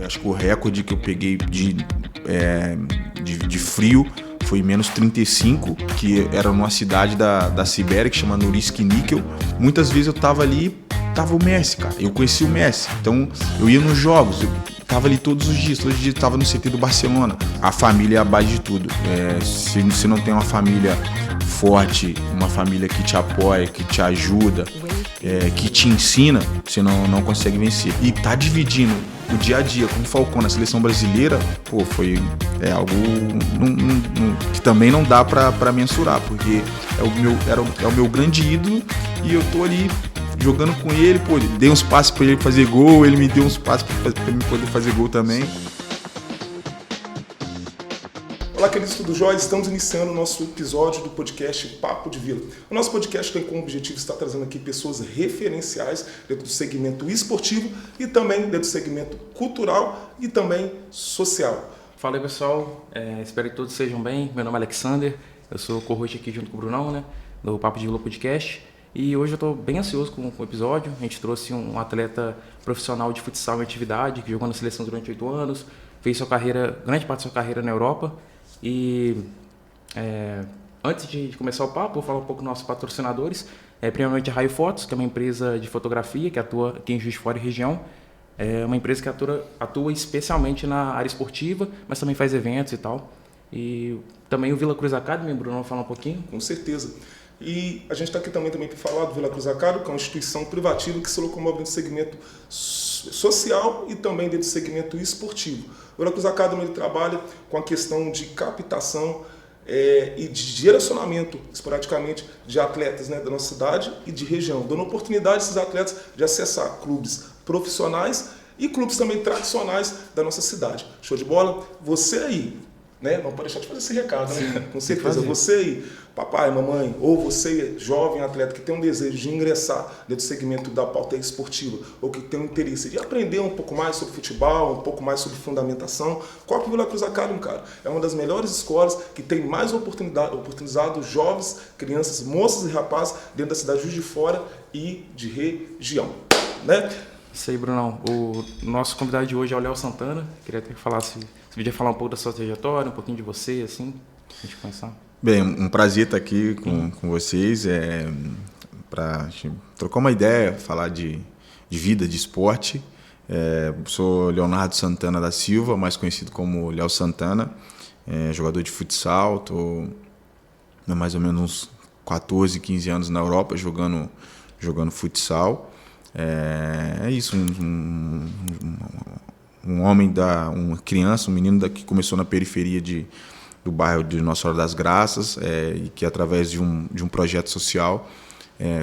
Acho que o recorde que eu peguei de frio foi menos 35, que era numa cidade da Sibéria que chama Norilsk Níquel. Muitas vezes eu tava ali, tava o Messi, cara. Eu conheci o Messi. Então eu ia nos jogos, eu tava ali todos os dias tava no CT do Barcelona. A família é a base de tudo. Se você não tem uma família forte, uma família que te apoia, que te ajuda, que te ensina, você não consegue vencer. E tá dividindo o dia a dia com o Falcão na seleção brasileira, foi algo que também não dá para mensurar, porque é o meu grande ídolo e eu tô ali jogando com ele, dei uns passes para ele fazer gol, ele me deu uns passes para mim poder fazer gol também. Olá, queridos Tudo Jóia, estamos iniciando o nosso episódio do podcast Papo de Vila. O nosso podcast tem como objetivo estar trazendo aqui pessoas referenciais dentro do segmento esportivo e também dentro do segmento cultural e também social. Fala aí, pessoal, espero que todos sejam bem. Meu nome é Alexander, eu sou co-host aqui junto com o Brunão, né, do Papo de Vila Podcast. E hoje eu estou bem ansioso com o episódio. A gente trouxe um atleta profissional de futsal em atividade, que jogou na seleção durante 8 anos, fez grande parte da sua carreira na Europa. E antes de começar o papo, vou falar um pouco dos nossos patrocinadores. Primeiramente a Raio Fotos, que é uma empresa de fotografia que atua aqui em Juiz de Fora e região. É uma empresa que atua especialmente na área esportiva, mas também faz eventos e tal. E também o Vila Cruz Academy, Bruno, vai falar um pouquinho? Com certeza. E a gente está aqui também para falar do Vila Cruz Academy, que é uma instituição privativa que se locomove dentro do segmento social e também dentro do segmento esportivo. O Vila Cruz Academy ele trabalha com a questão de captação e de direcionamento, esporadicamente, de atletas, né, da nossa cidade e de região, dando oportunidade a esses atletas de acessar clubes profissionais e clubes também tradicionais da nossa cidade. Show de bola? Você aí, né? Não pode deixar de fazer esse recado, né? Sim, com certeza. Você aí, papai, mamãe, ou você, jovem atleta que tem um desejo de ingressar dentro do segmento da pauta esportiva, ou que tem um interesse de aprender um pouco mais sobre futebol, um pouco mais sobre fundamentação, Copa Vila Cruz Academy, cara, é uma das melhores escolas que tem mais oportunizado jovens, crianças, moças e rapazes dentro da cidade de Juiz de Fora e de região, né? Isso aí, Brunão. O nosso convidado de hoje é o Léo Santana. Queria até que falasse, se podia falar um pouco da sua trajetória, um pouquinho de você, assim, pra gente começar. Bem, um prazer estar aqui com vocês, para trocar uma ideia, falar de vida, de esporte. Sou Leonardo Santana da Silva, mais conhecido como Léo Santana, jogador de futsal, estou há mais ou menos uns 14, 15 anos na Europa jogando futsal. É isso, um homem, uma criança, um menino que começou na periferia do bairro de Nossa Senhora das Graças e que através de um projeto social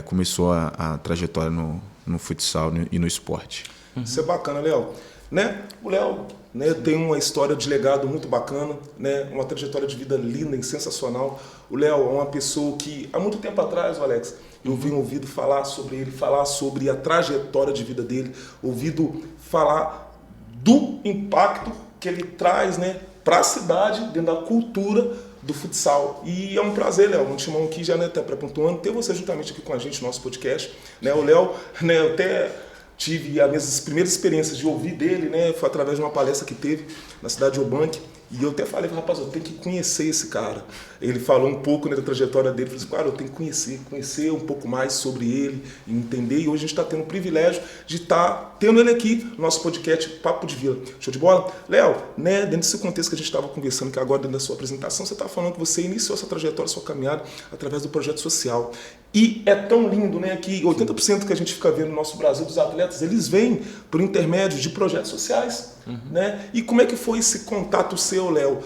começou a trajetória no futsal e no esporte. Isso é bacana, Léo. Né? O Léo, né, tem uma história de legado muito bacana, né, uma trajetória de vida linda e sensacional. O Léo é uma pessoa que, há muito tempo atrás, Alex, eu venho ouvido falar sobre ele, falar sobre a trajetória de vida dele, ouvido falar do impacto que ele traz, né, para a cidade, dentro da cultura do futsal. E é um prazer, Léo, um timão aqui já, né, até pré-pontuando, ter você juntamente aqui com a gente no nosso podcast. Né, o Léo, né, eu até tive as minhas primeiras experiências de ouvir dele, né, foi através de uma palestra que teve na cidade de Obanque. E eu até falei, rapaz, eu tenho que conhecer esse cara. Ele falou um pouco, né, da trajetória dele. Eu falei, cara, eu tenho que conhecer um pouco mais sobre ele, entender. E hoje a gente está tendo o privilégio de estar tendo ele aqui no nosso podcast Papo de Vila. Show de bola? Léo, né, dentro desse contexto que a gente estava conversando, que agora dentro da sua apresentação, você está falando que você iniciou essa trajetória, sua caminhada, através do projeto social. E é tão lindo, né, que 80% que a gente fica vendo no nosso Brasil dos atletas, eles vêm por intermédio de projetos sociais. Né? E como é que foi esse contato seu, Léo,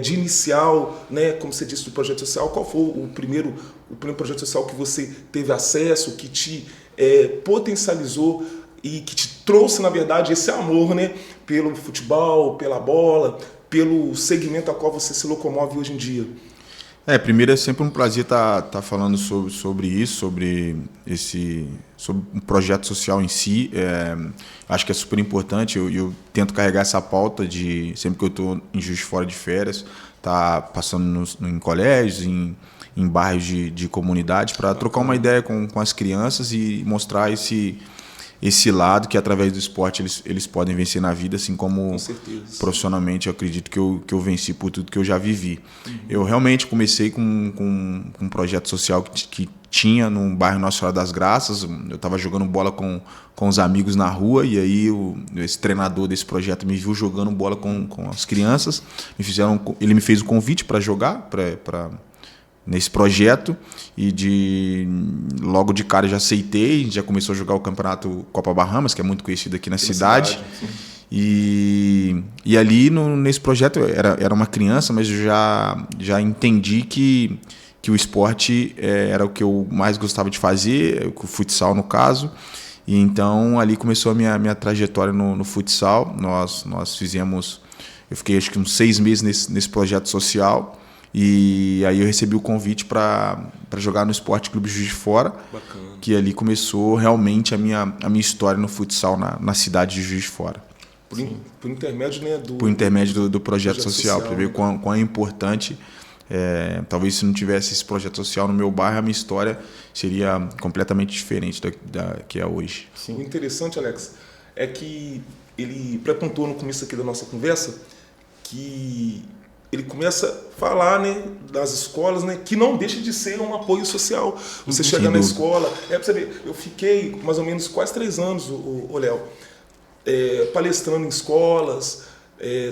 de inicial, né, como você disse, do projeto social? Qual foi o primeiro projeto social que você teve acesso, que te potencializou e que te trouxe, na verdade, esse amor, né, pelo futebol, pela bola, pelo segmento a qual você se locomove hoje em dia? Primeiro é sempre um prazer estar falando sobre isso, sobre um projeto social em si. Acho que é super importante. Eu tento carregar essa pauta de sempre que eu estou em Juiz de Fora de férias, tá passando em colégios, em bairros de comunidade, para trocar uma ideia com as crianças e mostrar esse lado que através do esporte eles podem vencer na vida, assim como Com certeza. profissionalmente eu acredito que eu venci por tudo que eu já vivi. Eu realmente comecei com um projeto social que tinha no bairro Nossa Senhora das Graças. Eu estava jogando bola com os amigos na rua e aí esse treinador desse projeto me viu jogando bola com as crianças. Ele me fez o convite para jogar nesse projeto e logo de cara já aceitei, já começou a jogar o campeonato Copa Bahamas, que é muito conhecido aqui na cidade. E ali nesse projeto era uma criança, mas eu já entendi que o esporte era o que eu mais gostava de fazer, o futsal no caso. E então ali começou a minha trajetória no futsal. Nós fizemos, eu fiquei acho que uns 6 meses nesse projeto social. E aí eu recebi o convite para jogar no Esporte Clube Juiz de Fora. Bacana. Que ali começou realmente a minha história no futsal na cidade de Juiz de Fora. Por intermédio, né, por intermédio do projeto social, para ver quão é importante. Talvez se não tivesse esse projeto social no meu bairro, a minha história seria completamente diferente da que é hoje. Sim. O interessante, Alex, é que ele prepontou no começo aqui da nossa conversa que ele começa a falar, né, das escolas, né, que não deixa de ser um apoio social. Você chega na escola, pra você ver, eu fiquei mais ou menos quase 3 anos, o Léo, palestrando em escolas,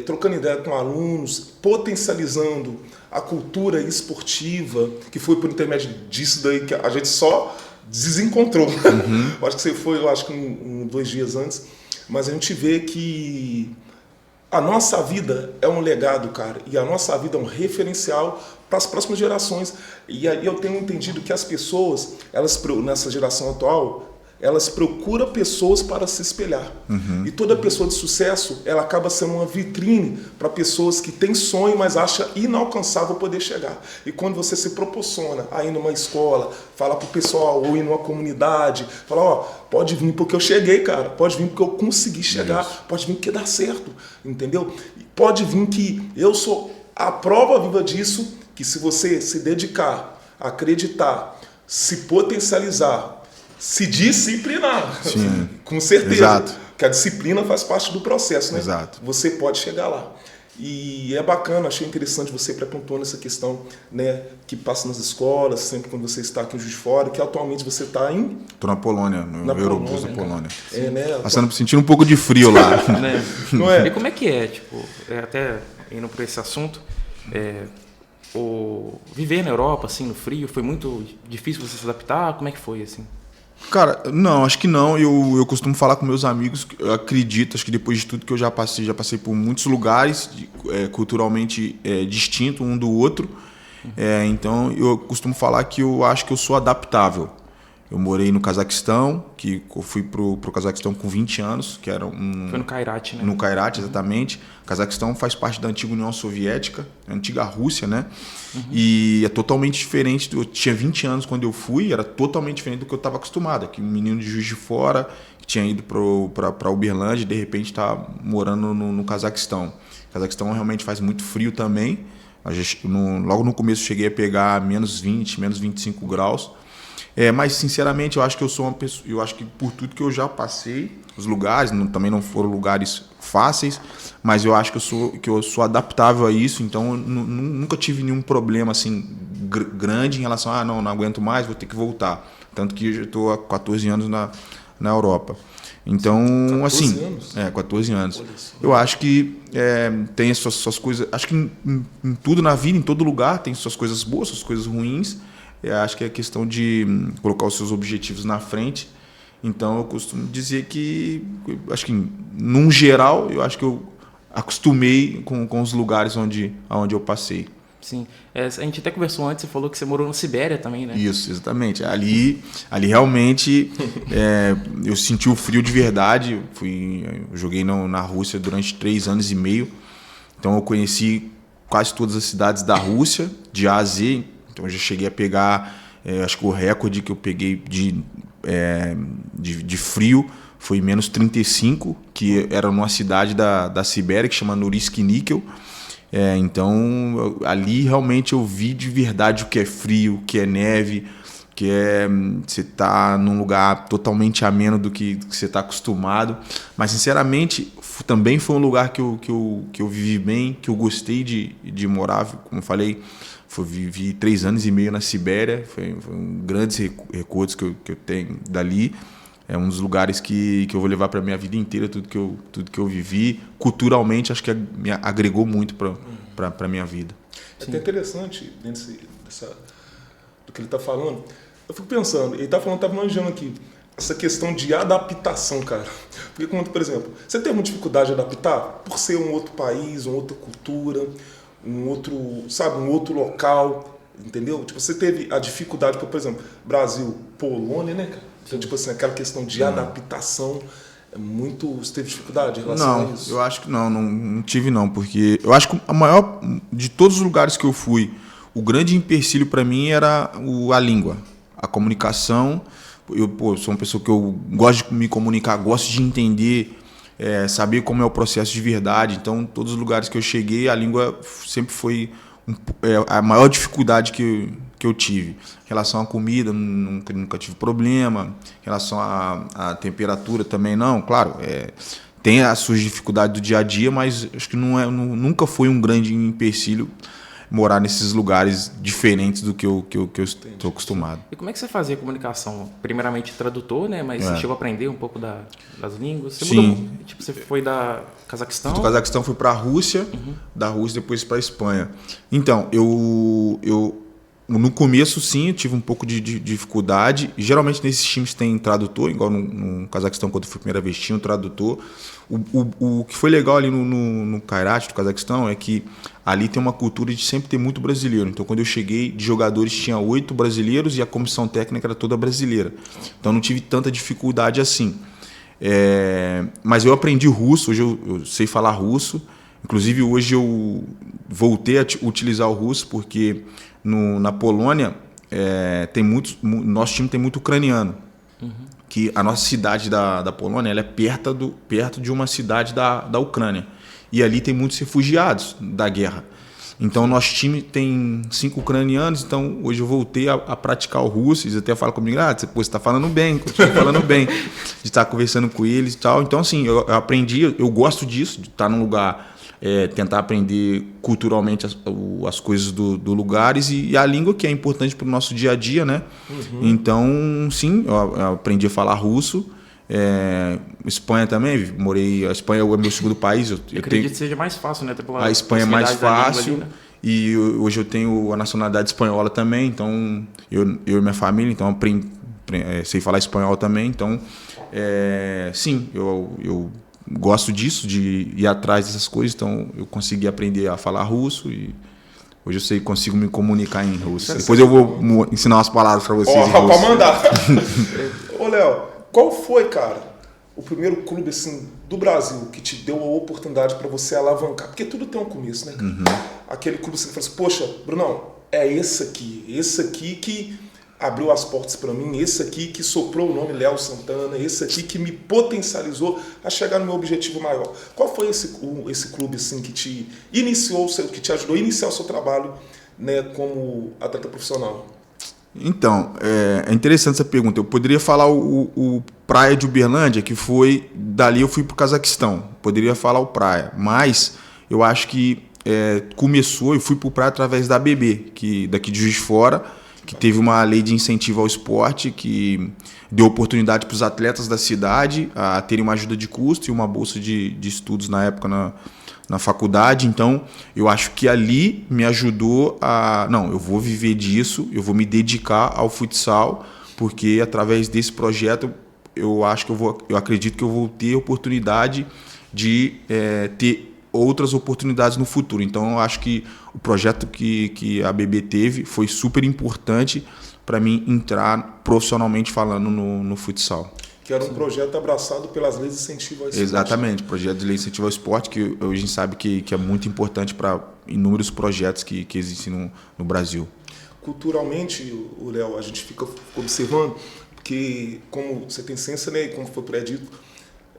trocando ideia com alunos, potencializando a cultura esportiva, que foi por intermédio disso daí que a gente só desencontrou. Eu acho que você foi, 2 dias antes, mas a gente vê que a nossa vida é um legado, cara, e a nossa vida é um referencial para as próximas gerações. E aí eu tenho entendido que as pessoas, nessa geração atual, elas procuram pessoas para se espelhar. E toda pessoa de sucesso, ela acaba sendo uma vitrine para pessoas que têm sonho, mas acham inalcançável poder chegar. E quando você se proporciona a ir numa escola, falar para o pessoal, ou ir numa comunidade, falar, pode vir porque eu cheguei, cara, pode vir porque eu consegui chegar, pode vir porque dá certo, entendeu? Pode vir que eu sou a prova viva disso, que se você se dedicar, acreditar, se potencializar, se disciplinar, Sim. com certeza. Exato. Que a disciplina faz parte do processo, né? Exato. Você pode chegar lá. E é bacana, achei interessante você prepontuando essa questão, né, que passa nas escolas, sempre quando você está aqui em Juiz de Fora, que atualmente você está em... Estou na Polônia, no Eurobus da Polônia. Sentindo um pouco de frio lá. Né? Não é? E como é que é, tipo, até indo por esse assunto, viver na Europa, assim, no frio, foi muito difícil você se adaptar? Como é que foi, assim? Cara, não, acho que não. Eu costumo falar com meus amigos, eu acredito, acho que depois de tudo que eu já passei por muitos lugares culturalmente distintos um do outro. Então eu costumo falar que eu acho que eu sou adaptável. Eu morei no Cazaquistão, que eu fui pro Cazaquistão com 20 anos, que era Foi no Kairat, né? No Kairat, exatamente. O Cazaquistão faz parte da antiga União Soviética, a antiga Rússia, né? E é totalmente diferente. Eu tinha 20 anos quando eu fui, era totalmente diferente do que eu estava acostumado. Que um menino de Juiz de Fora, que tinha ido para Uberlândia, e de repente está morando no Cazaquistão. O Cazaquistão realmente faz muito frio também. Logo no começo cheguei a pegar menos 20, menos 25 graus. Mas sinceramente eu acho que eu sou uma pessoa, eu acho que por tudo que eu já passei, os lugares também não foram lugares fáceis, mas eu acho que eu sou adaptável a isso, então eu nunca tive nenhum problema assim grande em relação a não aguento mais, vou ter que voltar, tanto que eu já estou há 14 anos na Europa. Então, 14 assim, anos? 14 anos. Eu acho que tem as suas coisas, acho que em tudo na vida, em todo lugar tem suas coisas boas, suas coisas ruins. Eu acho que é questão de colocar os seus objetivos na frente. Então, eu costumo dizer que, acho que, num geral, eu acho que eu acostumei com os lugares onde eu passei. Sim. A gente até conversou antes, você falou que você morou na Sibéria também, né? Isso, exatamente. Ali realmente eu senti o frio de verdade. Eu joguei na Rússia durante 3 anos e meio. Então, eu conheci quase todas as cidades da Rússia, de A a Z. Então, eu já cheguei a pegar, acho que o recorde que eu peguei de frio foi menos 35, que era numa cidade da Sibéria, que chama Norilsk Nickel. Então, ali realmente eu vi de verdade o que é frio, o que é neve, que é você tá num lugar totalmente ameno do que você está acostumado. Mas, sinceramente, também foi um lugar que eu vivi bem, que eu gostei de morar. Como eu falei, vivi 3 anos e meio na Sibéria, foi grandes recordos que eu tenho dali. É um dos lugares que eu vou levar para a minha vida inteira, tudo que eu vivi. Culturalmente, acho que me agregou muito para a minha vida. É até interessante, dentro do que ele está falando. Eu fico pensando, ele está manjando aqui, essa questão de adaptação, cara. Porque, como, por exemplo, você tem muita dificuldade de adaptar por ser um outro país, uma outra cultura, um outro local, entendeu? Tipo, você teve a dificuldade, por exemplo, Brasil, Polônia, né, cara? Então, tipo assim, aquela questão de adaptação, você teve dificuldade em relação a isso? Eu acho que não tive não, porque eu acho que a maior, de todos os lugares que eu fui, o grande empecilho para mim era a língua, a comunicação. Eu sou uma pessoa que eu gosto de me comunicar, gosto de entender, saber como é o processo de verdade. Então, todos os lugares que eu cheguei, a língua sempre foi a maior dificuldade que eu tive. Em relação à comida, nunca tive problema. Em relação à temperatura também não. Claro, tem as suas dificuldades do dia a dia, mas acho que nunca foi um grande empecilho morar nesses lugares diferentes do que eu estou acostumado. E como é que você fazia a comunicação? Primeiramente tradutor, né? Mas você chegou a aprender um pouco das línguas? Você Sim. Tipo, você foi da Cazaquistão? Do Cazaquistão fui para a Rússia, da Rússia depois para a Espanha. Então, eu no começo, sim, eu tive um pouco de dificuldade. Geralmente, nesses times tem tradutor, igual no Cazaquistão, quando eu fui a primeira vez, tinha um tradutor. O que foi legal ali no Kairat, do Cazaquistão, é que ali tem uma cultura de sempre ter muito brasileiro. Então, quando eu cheguei, de jogadores tinha 8 brasileiros e a comissão técnica era toda brasileira. Então, não tive tanta dificuldade assim. Mas eu aprendi russo, hoje eu sei falar russo. Inclusive, hoje eu voltei a utilizar o russo, porque na Polônia, nosso time tem muito ucraniano. Que a nossa cidade da Polônia ela é perto de uma cidade da Ucrânia. E ali tem muitos refugiados da guerra. Então, nosso time tem 5 ucranianos. Então, hoje eu voltei a praticar o russo. Eles até falam comigo, você está falando bem, continua falando bem. De estar conversando com eles e tal. Então, assim, eu aprendi, eu gosto disso, de estar num lugar, tentar aprender culturalmente as coisas do lugares e a língua, que é importante para o nosso dia a dia, né? Então, sim, eu aprendi a falar russo. Espanha também, a Espanha é o meu segundo país. Eu acredito que seja mais fácil, né? A Espanha é mais fácil, ali, né? E hoje eu tenho a nacionalidade espanhola também, então eu e minha família, então sei falar espanhol também, então sim, eu gosto disso, de ir atrás dessas coisas, então eu consegui aprender a falar russo e hoje eu consigo me comunicar em russo. Depois eu vou ensinar umas palavras para vocês. Pode mandar. Ô, Léo, qual foi, cara, o primeiro clube assim, do Brasil que te deu a oportunidade para você alavancar? Porque tudo tem um começo, né? Aquele clube que você fala assim, poxa, Brunão, é esse aqui que abriu as portas para mim, esse aqui que soprou o nome Léo Santana, esse aqui que me potencializou a chegar no meu objetivo maior. Qual foi esse clube assim, que te iniciou, que te ajudou a iniciar o seu trabalho, né, como atleta profissional? Então, é interessante essa pergunta. Eu poderia falar o Praia de Uberlândia, que foi... Dali eu fui para o Cazaquistão. Poderia falar o Praia. Mas eu acho que eu fui para o Praia através da ABB, daqui de Juiz de Fora, que teve uma lei de incentivo ao esporte, que deu oportunidade para os atletas da cidade a terem uma ajuda de custo e uma bolsa de estudos na época na faculdade. Então, eu acho que ali me ajudou eu vou viver disso, eu vou me dedicar ao futsal, porque através desse projeto eu acredito que eu vou ter oportunidade de ter outras oportunidades no futuro. Então, eu acho que o projeto que a BB teve foi super importante para mim entrar profissionalmente falando no futsal. Que era um projeto abraçado pelas leis de incentivo ao esporte. Exatamente, projeto de lei de incentivo ao esporte, que hoje a gente sabe que é muito importante para inúmeros projetos que existem no Brasil. Culturalmente, Léo, a gente fica observando, porque como você tem ciência, né, e como foi predito,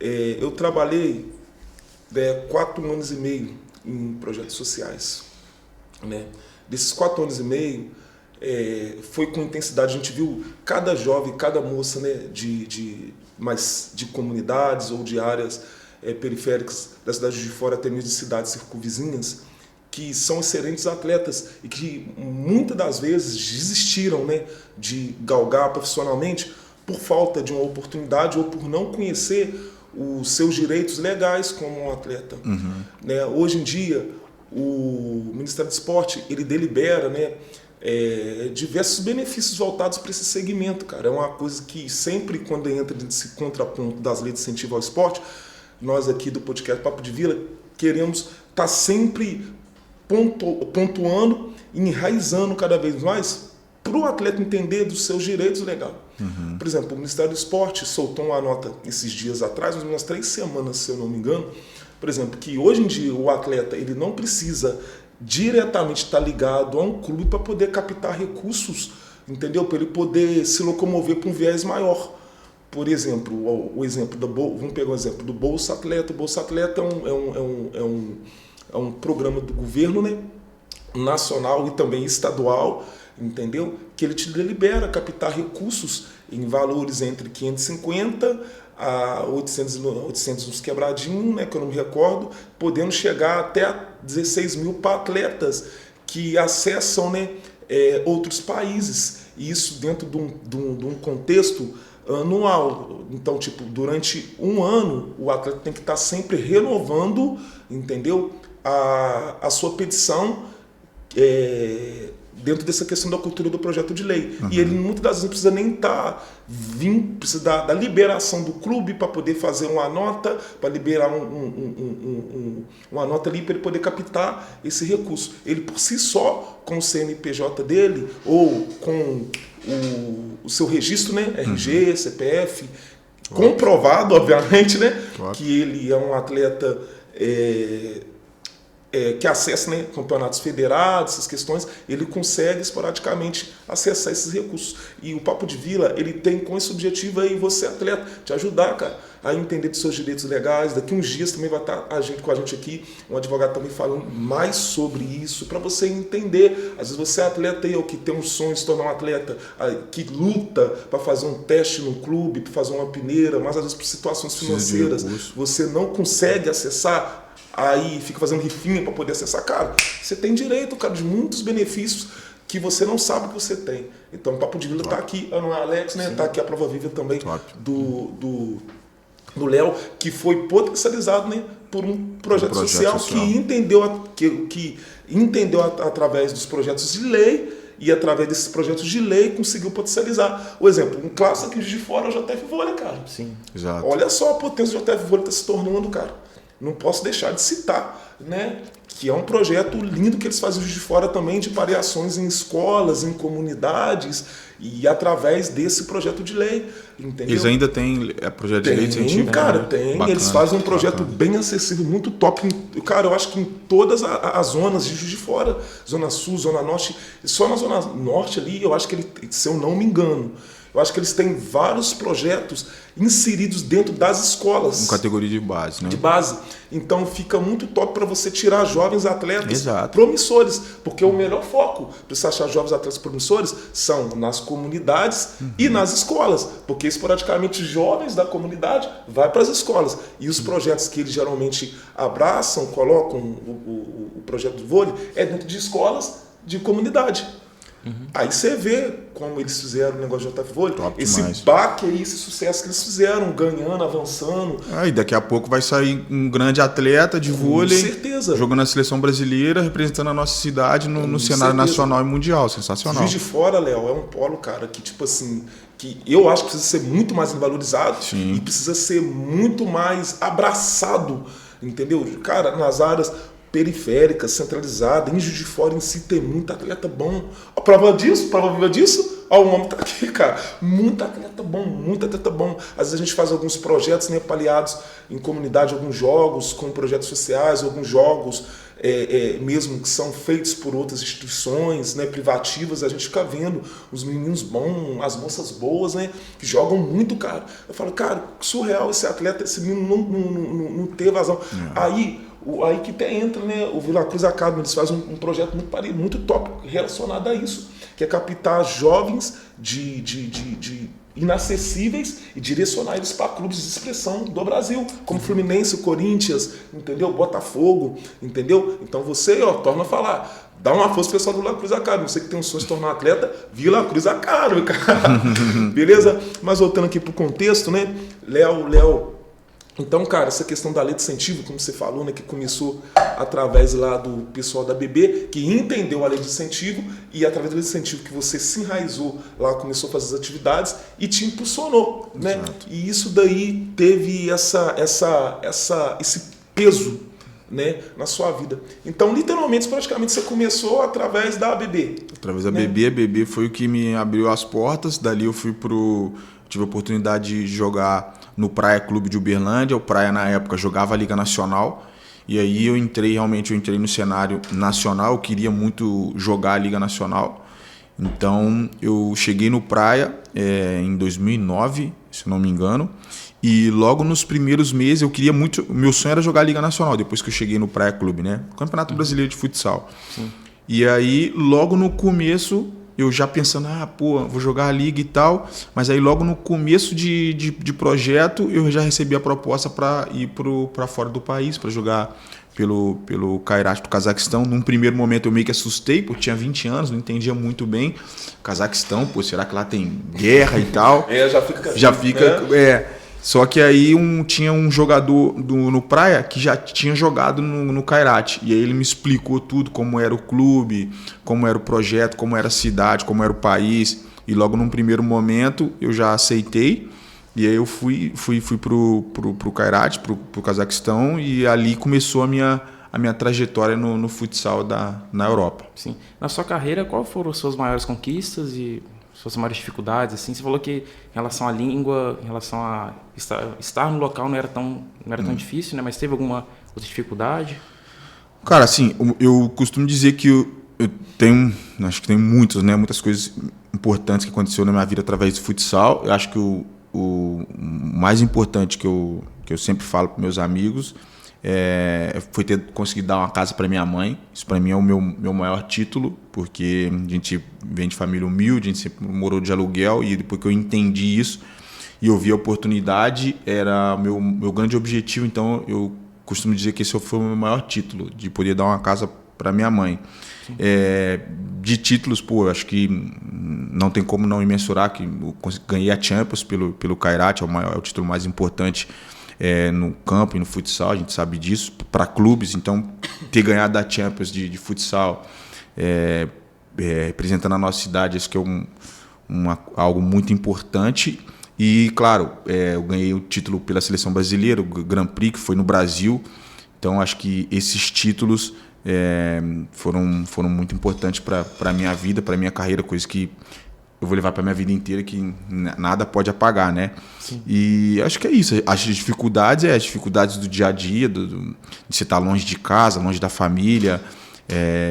eu trabalhei 4 anos e meio em projetos sociais. Né? Desses 4 anos e meio, foi com intensidade. A gente viu cada jovem, cada moça, né, de comunidades ou de áreas periféricas da cidade de Fora, até mesmo de cidades circunvizinhas, que são excelentes atletas e que muitas das vezes desistiram, né, de galgar profissionalmente por falta de uma oportunidade ou por não conhecer os seus direitos legais como um atleta. Né? Hoje em dia, o Ministério do Esporte, ele delibera, né, diversos benefícios voltados para esse segmento, cara. É uma coisa que sempre, quando entra nesse contraponto das leis de incentivo ao esporte, nós aqui do podcast Papo de Vila queremos estar sempre pontuando e enraizando cada vez mais para o atleta entender dos seus direitos legais. Por exemplo, o Ministério do Esporte soltou uma nota esses dias atrás, umas 3 semanas, se eu não me engano, por exemplo, que hoje em dia o atleta ele não precisa diretamente estar ligado a um clube para poder captar recursos, entendeu? Para ele poder se locomover para um viés maior. Por exemplo, vamos pegar o exemplo do Bolsa Atleta. O Bolsa Atleta é um programa do governo, né, nacional e também estadual, entendeu? Que ele te libera captar recursos em valores entre 550 a 800 uns quebradinhos, né, que eu não me recordo, podendo chegar até 16 mil para atletas que acessam, né, outros países. E isso dentro de um contexto anual. Então, tipo, durante um ano, o atleta tem que estar sempre renovando, entendeu? A sua petição dentro dessa questão da cultura do projeto de lei. E ele muitas das vezes não precisa nem precisa da liberação do clube para poder fazer uma nota, para liberar uma nota ali para ele poder captar esse recurso. Ele por si só, com o CNPJ dele, ou com o seu registro, né, RG, CPF, comprovado, obviamente, né, que ele é um atleta que acessa, né, campeonatos federados, essas questões, ele consegue esporadicamente acessar esses recursos. E o Papo de Vila, ele tem com esse objetivo aí, você atleta, te ajudar, cara, a entender dos seus direitos legais. Daqui uns dias também vai estar com a gente aqui, um advogado também falando mais sobre isso, para você entender. Às vezes você é atleta aí, ou que tem um sonho de se tornar um atleta, que luta para fazer um teste no clube, para fazer uma peneira, mas às vezes por situações financeiras você não consegue acessar, aí fica fazendo rifinha para poder acessar. Cara, você tem direito, cara, de muitos benefícios que você não sabe que você tem. Então o Papo de Vila está aqui, não é Alex, né? Está aqui a prova viva também do Léo, que foi potencializado, né, por um projeto social que entendeu através dos projetos de lei, e através desses projetos de lei conseguiu potencializar. O exemplo, um clássico aqui de fora é o JF Vôlei, cara. Sim. Exato. Olha só a potência do JF Vôlei está se tornando, cara. Não posso deixar de citar, né, que é um projeto lindo que eles fazem de fora também, de pareações em escolas, em comunidades, e através desse projeto de lei, entendeu? Eles ainda têm projeto de lei de incentivo? Cara, tem. Bacana, eles fazem um projeto bem acessível, muito top. Cara, eu acho que em todas as zonas de Juiz de Fora, Zona Sul, Zona Norte, só na Zona Norte ali, eu acho que se eu não me engano, eu acho que eles têm vários projetos inseridos dentro das escolas. Com categoria de base, né? De base. Então fica muito top para você tirar jovens atletas promissores. Porque o melhor foco para você achar jovens atletas promissores são nas comunidades e nas escolas. Porque esporadicamente jovens da comunidade vão para as escolas. E os projetos que eles geralmente abraçam, colocam o projeto de vôlei, é dentro de escolas de comunidade. Aí você vê como eles fizeram o negócio de JF Vôlei, esse baque aí, esse sucesso que eles fizeram, ganhando, avançando. E daqui a pouco vai sair um grande atleta de vôlei, com certeza, jogando na seleção brasileira, representando a nossa cidade no cenário nacional e mundial. Sensacional. Juiz de Fora, Léo, é um polo, cara, que tipo assim, que eu acho que precisa ser muito mais valorizado. Sim. E precisa ser muito mais abraçado, entendeu? Cara, nas áreas periférica, centralizada, em Juiz de Fora em si tem muito atleta bom. A prova viva disso, ó, o homem tá aqui, cara. Muito atleta bom. Às vezes a gente faz alguns projetos, né, paliados em comunidade, alguns jogos com projetos sociais, alguns jogos mesmo que são feitos por outras instituições, né, privativas. A gente fica vendo os meninos bons, as moças boas, né, que jogam muito, cara. Eu falo, cara, surreal esse atleta, esse menino não ter vazão. Aí aí que até entra, né, o Vila Cruz Academy, eles fazem um projeto muito top relacionado a isso, que é captar jovens de inacessíveis e direcionar eles para clubes de expressão do Brasil, como Fluminense, Corinthians, entendeu? Botafogo, entendeu? Então você, torna a falar. Dá uma força pro pessoal do Vila Cruz Academy. Você que tem um sonho de se tornar um atleta, Vila Cruz Academy, cara. Beleza? Mas voltando aqui pro contexto, né? Léo. Então, cara, essa questão da lei de incentivo, como você falou, né, que começou através lá do pessoal da BB, que entendeu a lei de incentivo e através da lei de incentivo que você se enraizou lá, começou a fazer as atividades e te impulsionou, né? Exato. E isso daí teve esse peso, né, na sua vida. Então, literalmente, praticamente você começou através da BB. Através da BB, a BB foi o que me abriu as portas. Dali eu tive a oportunidade de jogar no Praia Clube de Uberlândia. O Praia, na época, jogava a Liga Nacional. E aí eu entrei no cenário nacional. Eu queria muito jogar a Liga Nacional. Então, eu cheguei no Praia em 2009, se não me engano. E logo nos primeiros meses eu queria muito... Meu sonho era jogar a Liga Nacional, depois que eu cheguei no Praia Clube, né? Campeonato Brasileiro de Futsal. Sim. E aí, logo no começo, eu já pensando, vou jogar a Liga e tal. Mas aí, logo no começo de projeto, eu já recebi a proposta para ir para fora do país, para jogar pelo Kairat do Cazaquistão. Num primeiro momento, eu meio que assustei, porque tinha 20 anos, não entendia muito bem. Cazaquistão, será que lá tem guerra e tal? Já fica... Né? Só que aí tinha um jogador no Praia que já tinha jogado no Kairat. E aí ele me explicou tudo, como era o clube, como era o projeto, como era a cidade, como era o país. E logo num primeiro momento eu já aceitei. E aí eu fui pro Kairat, pro Cazaquistão, e ali começou a minha trajetória no futsal na Europa. Sim. Na sua carreira, quais foram as suas maiores conquistas e suas maiores dificuldades? Assim, você falou que em relação à língua, em relação a estar no local não era tão difícil, né? Mas teve alguma outra dificuldade? Cara, assim, eu costumo dizer que eu tenho, acho que tem muitas coisas importantes que aconteceram na minha vida através do futsal. Eu acho que o mais importante que eu sempre falo para meus amigos foi ter conseguido dar uma casa para minha mãe. Isso para mim é o meu maior título, porque a gente vem de família humilde, a gente sempre morou de aluguel, e depois que eu entendi isso e eu vi a oportunidade, era meu grande objetivo. Então eu costumo dizer que esse foi o meu maior título, de poder dar uma casa para minha mãe. De títulos, acho que não tem como não mensurar que eu ganhei a Champions pelo Kairat, é o título mais importante no campo e no futsal, a gente sabe disso, para clubes. Então, ter ganhado a Champions de futsal, representando a nossa cidade, acho que é algo muito importante. E, claro, eu ganhei o título pela seleção brasileira, o Grand Prix, que foi no Brasil. Então, acho que esses títulos foram muito importantes para a minha vida, para a minha carreira, coisa que eu vou levar para a minha vida inteira, que nada pode apagar, né? Sim. E acho que é isso. As dificuldades do dia a dia, de você estar longe de casa, longe da família,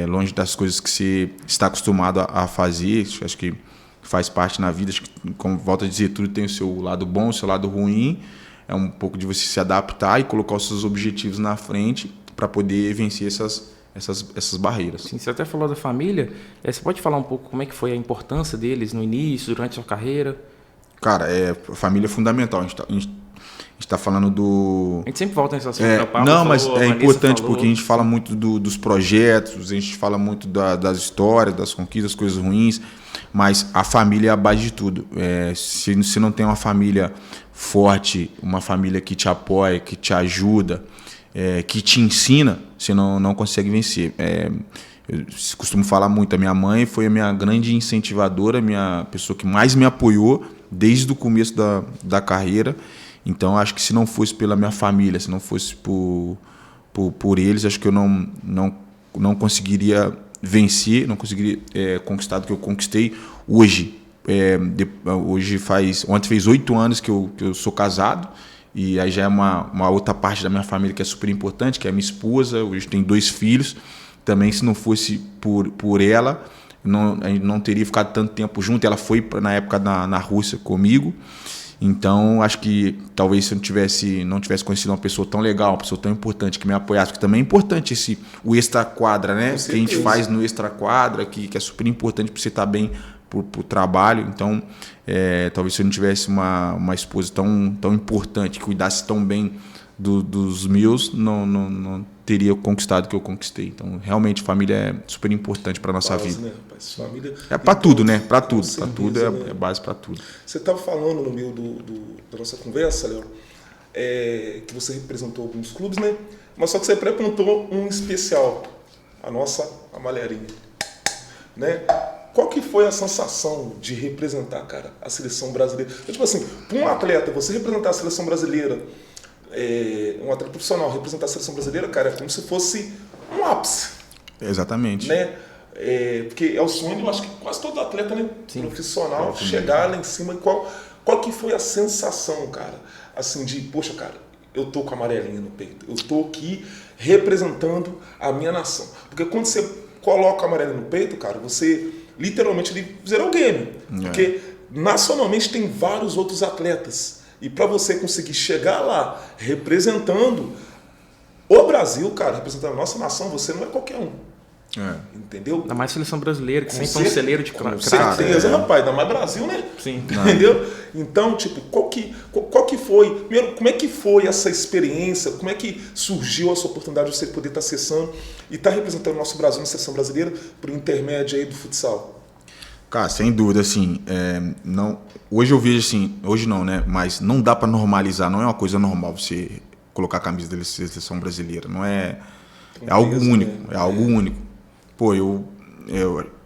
longe das coisas que você está acostumado a fazer. Acho que faz parte na vida. Acho que, como volto a dizer, tudo tem o seu lado bom, o seu lado ruim. É um pouco de você se adaptar e colocar os seus objetivos na frente para poder vencer essas barreiras. Sim, você até falou da família. Você pode falar um pouco como é que foi a importância deles no início, durante a sua carreira? Cara, a família é fundamental. A gente está falando do... A gente sempre volta nesse assunto. Mas é importante porque a gente fala muito dos projetos, a gente fala muito das histórias, das conquistas, das coisas ruins, mas a família é a base de tudo. Se não tem uma família forte, uma família que te apoia, que te ajuda, que te ensina, você não consegue vencer. Eu costumo falar muito, a minha mãe foi a minha grande incentivadora, a minha pessoa que mais me apoiou desde o começo da carreira. Então, acho que se não fosse pela minha família, se não fosse por eles, acho que eu não conseguiria vencer, não conseguiria conquistar o que eu conquistei hoje. Ontem fez 8 anos que eu sou casado. E aí já é uma outra parte da minha família que é super importante, que é a minha esposa. Hoje tem 2 filhos. Também, se não fosse por ela, a gente não teria ficado tanto tempo junto. Ela foi, na época, na Rússia comigo. Então, acho que talvez se eu não tivesse conhecido uma pessoa tão legal, uma pessoa tão importante que me apoiasse, porque também é importante o extra-quadra, né? Que a gente faz no extra-quadra, que é super importante para você estar bem pro trabalho. Então, talvez se eu não tivesse uma esposa tão importante, que cuidasse tão bem dos meus, não teria conquistado o que eu conquistei. Então, realmente, família é super importante para nossa vida. Né, rapaz? Família... É para tudo, né? Para tudo. Para tudo é base para tudo. Você estava falando no meio da nossa conversa, Léo, que você representou alguns clubes, né? Mas só que você apresentou um especial, a nossa Amarelinha, né? Qual que foi a sensação de representar, cara, a seleção brasileira? Tipo assim, para um atleta, você representar a seleção brasileira, um atleta profissional representar a seleção brasileira, cara, é como se fosse um ápice. Exatamente. Né? Porque é o sonho, eu acho que quase todo atleta, né, profissional, chegar lá em cima. Qual que foi a sensação, cara, assim, de, poxa, cara, eu tô com a amarelinha no peito, eu tô aqui representando a minha nação. Porque quando você coloca a amarelinha no peito, cara, você literalmente zerou o game. Porque nacionalmente tem vários outros atletas. E para você conseguir chegar lá representando o Brasil, cara, representando a nossa nação, você não é qualquer um. Entendeu? Ainda mais seleção brasileira, que sempre é um celeiro de craque. Certeza, rapaz. Ainda mais Brasil, né? Sim. Entendeu? Então, tipo, qual que foi... Primeiro, como é que foi essa experiência? Como é que surgiu essa oportunidade de você poder estar acessando e estar representando o nosso Brasil na seleção brasileira por intermédio aí do futsal? Cara, sem dúvida, assim, não, hoje eu vejo assim, hoje não, né? Mas não dá para normalizar, não é uma coisa normal você colocar a camisa da seleção brasileira, não é algo único, é algo único. Pô, eu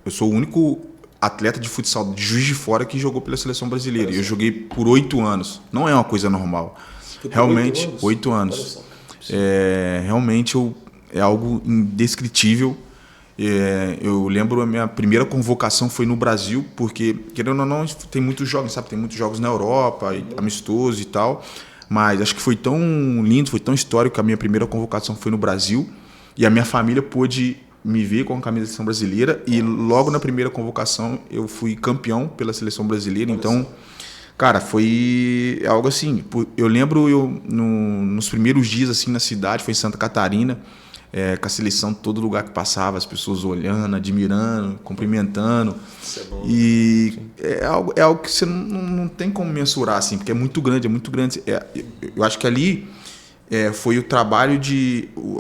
sou o único atleta de futsal de Juiz de Fora que jogou pela seleção brasileira. Eu joguei por 8 anos, não é uma coisa normal. Realmente, 8 anos. Realmente é algo indescritível. Eu lembro a minha primeira convocação foi no Brasil, porque, querendo ou não, tem muitos jogos, sabe? Tem muitos jogos na Europa, amistosos e tal, mas acho que foi tão lindo, foi tão histórico que a minha primeira convocação foi no Brasil e a minha família pôde me ver com a camisa da seleção brasileira e logo na primeira convocação eu fui campeão pela seleção brasileira. Então, cara, foi algo assim, eu lembro nos primeiros dias assim na cidade, foi em Santa Catarina, com a seleção, todo lugar que passava, as pessoas olhando, admirando, cumprimentando. Isso é bom. E é algo que você não tem como mensurar, assim, porque é muito grande, eu acho que ali foi o trabalho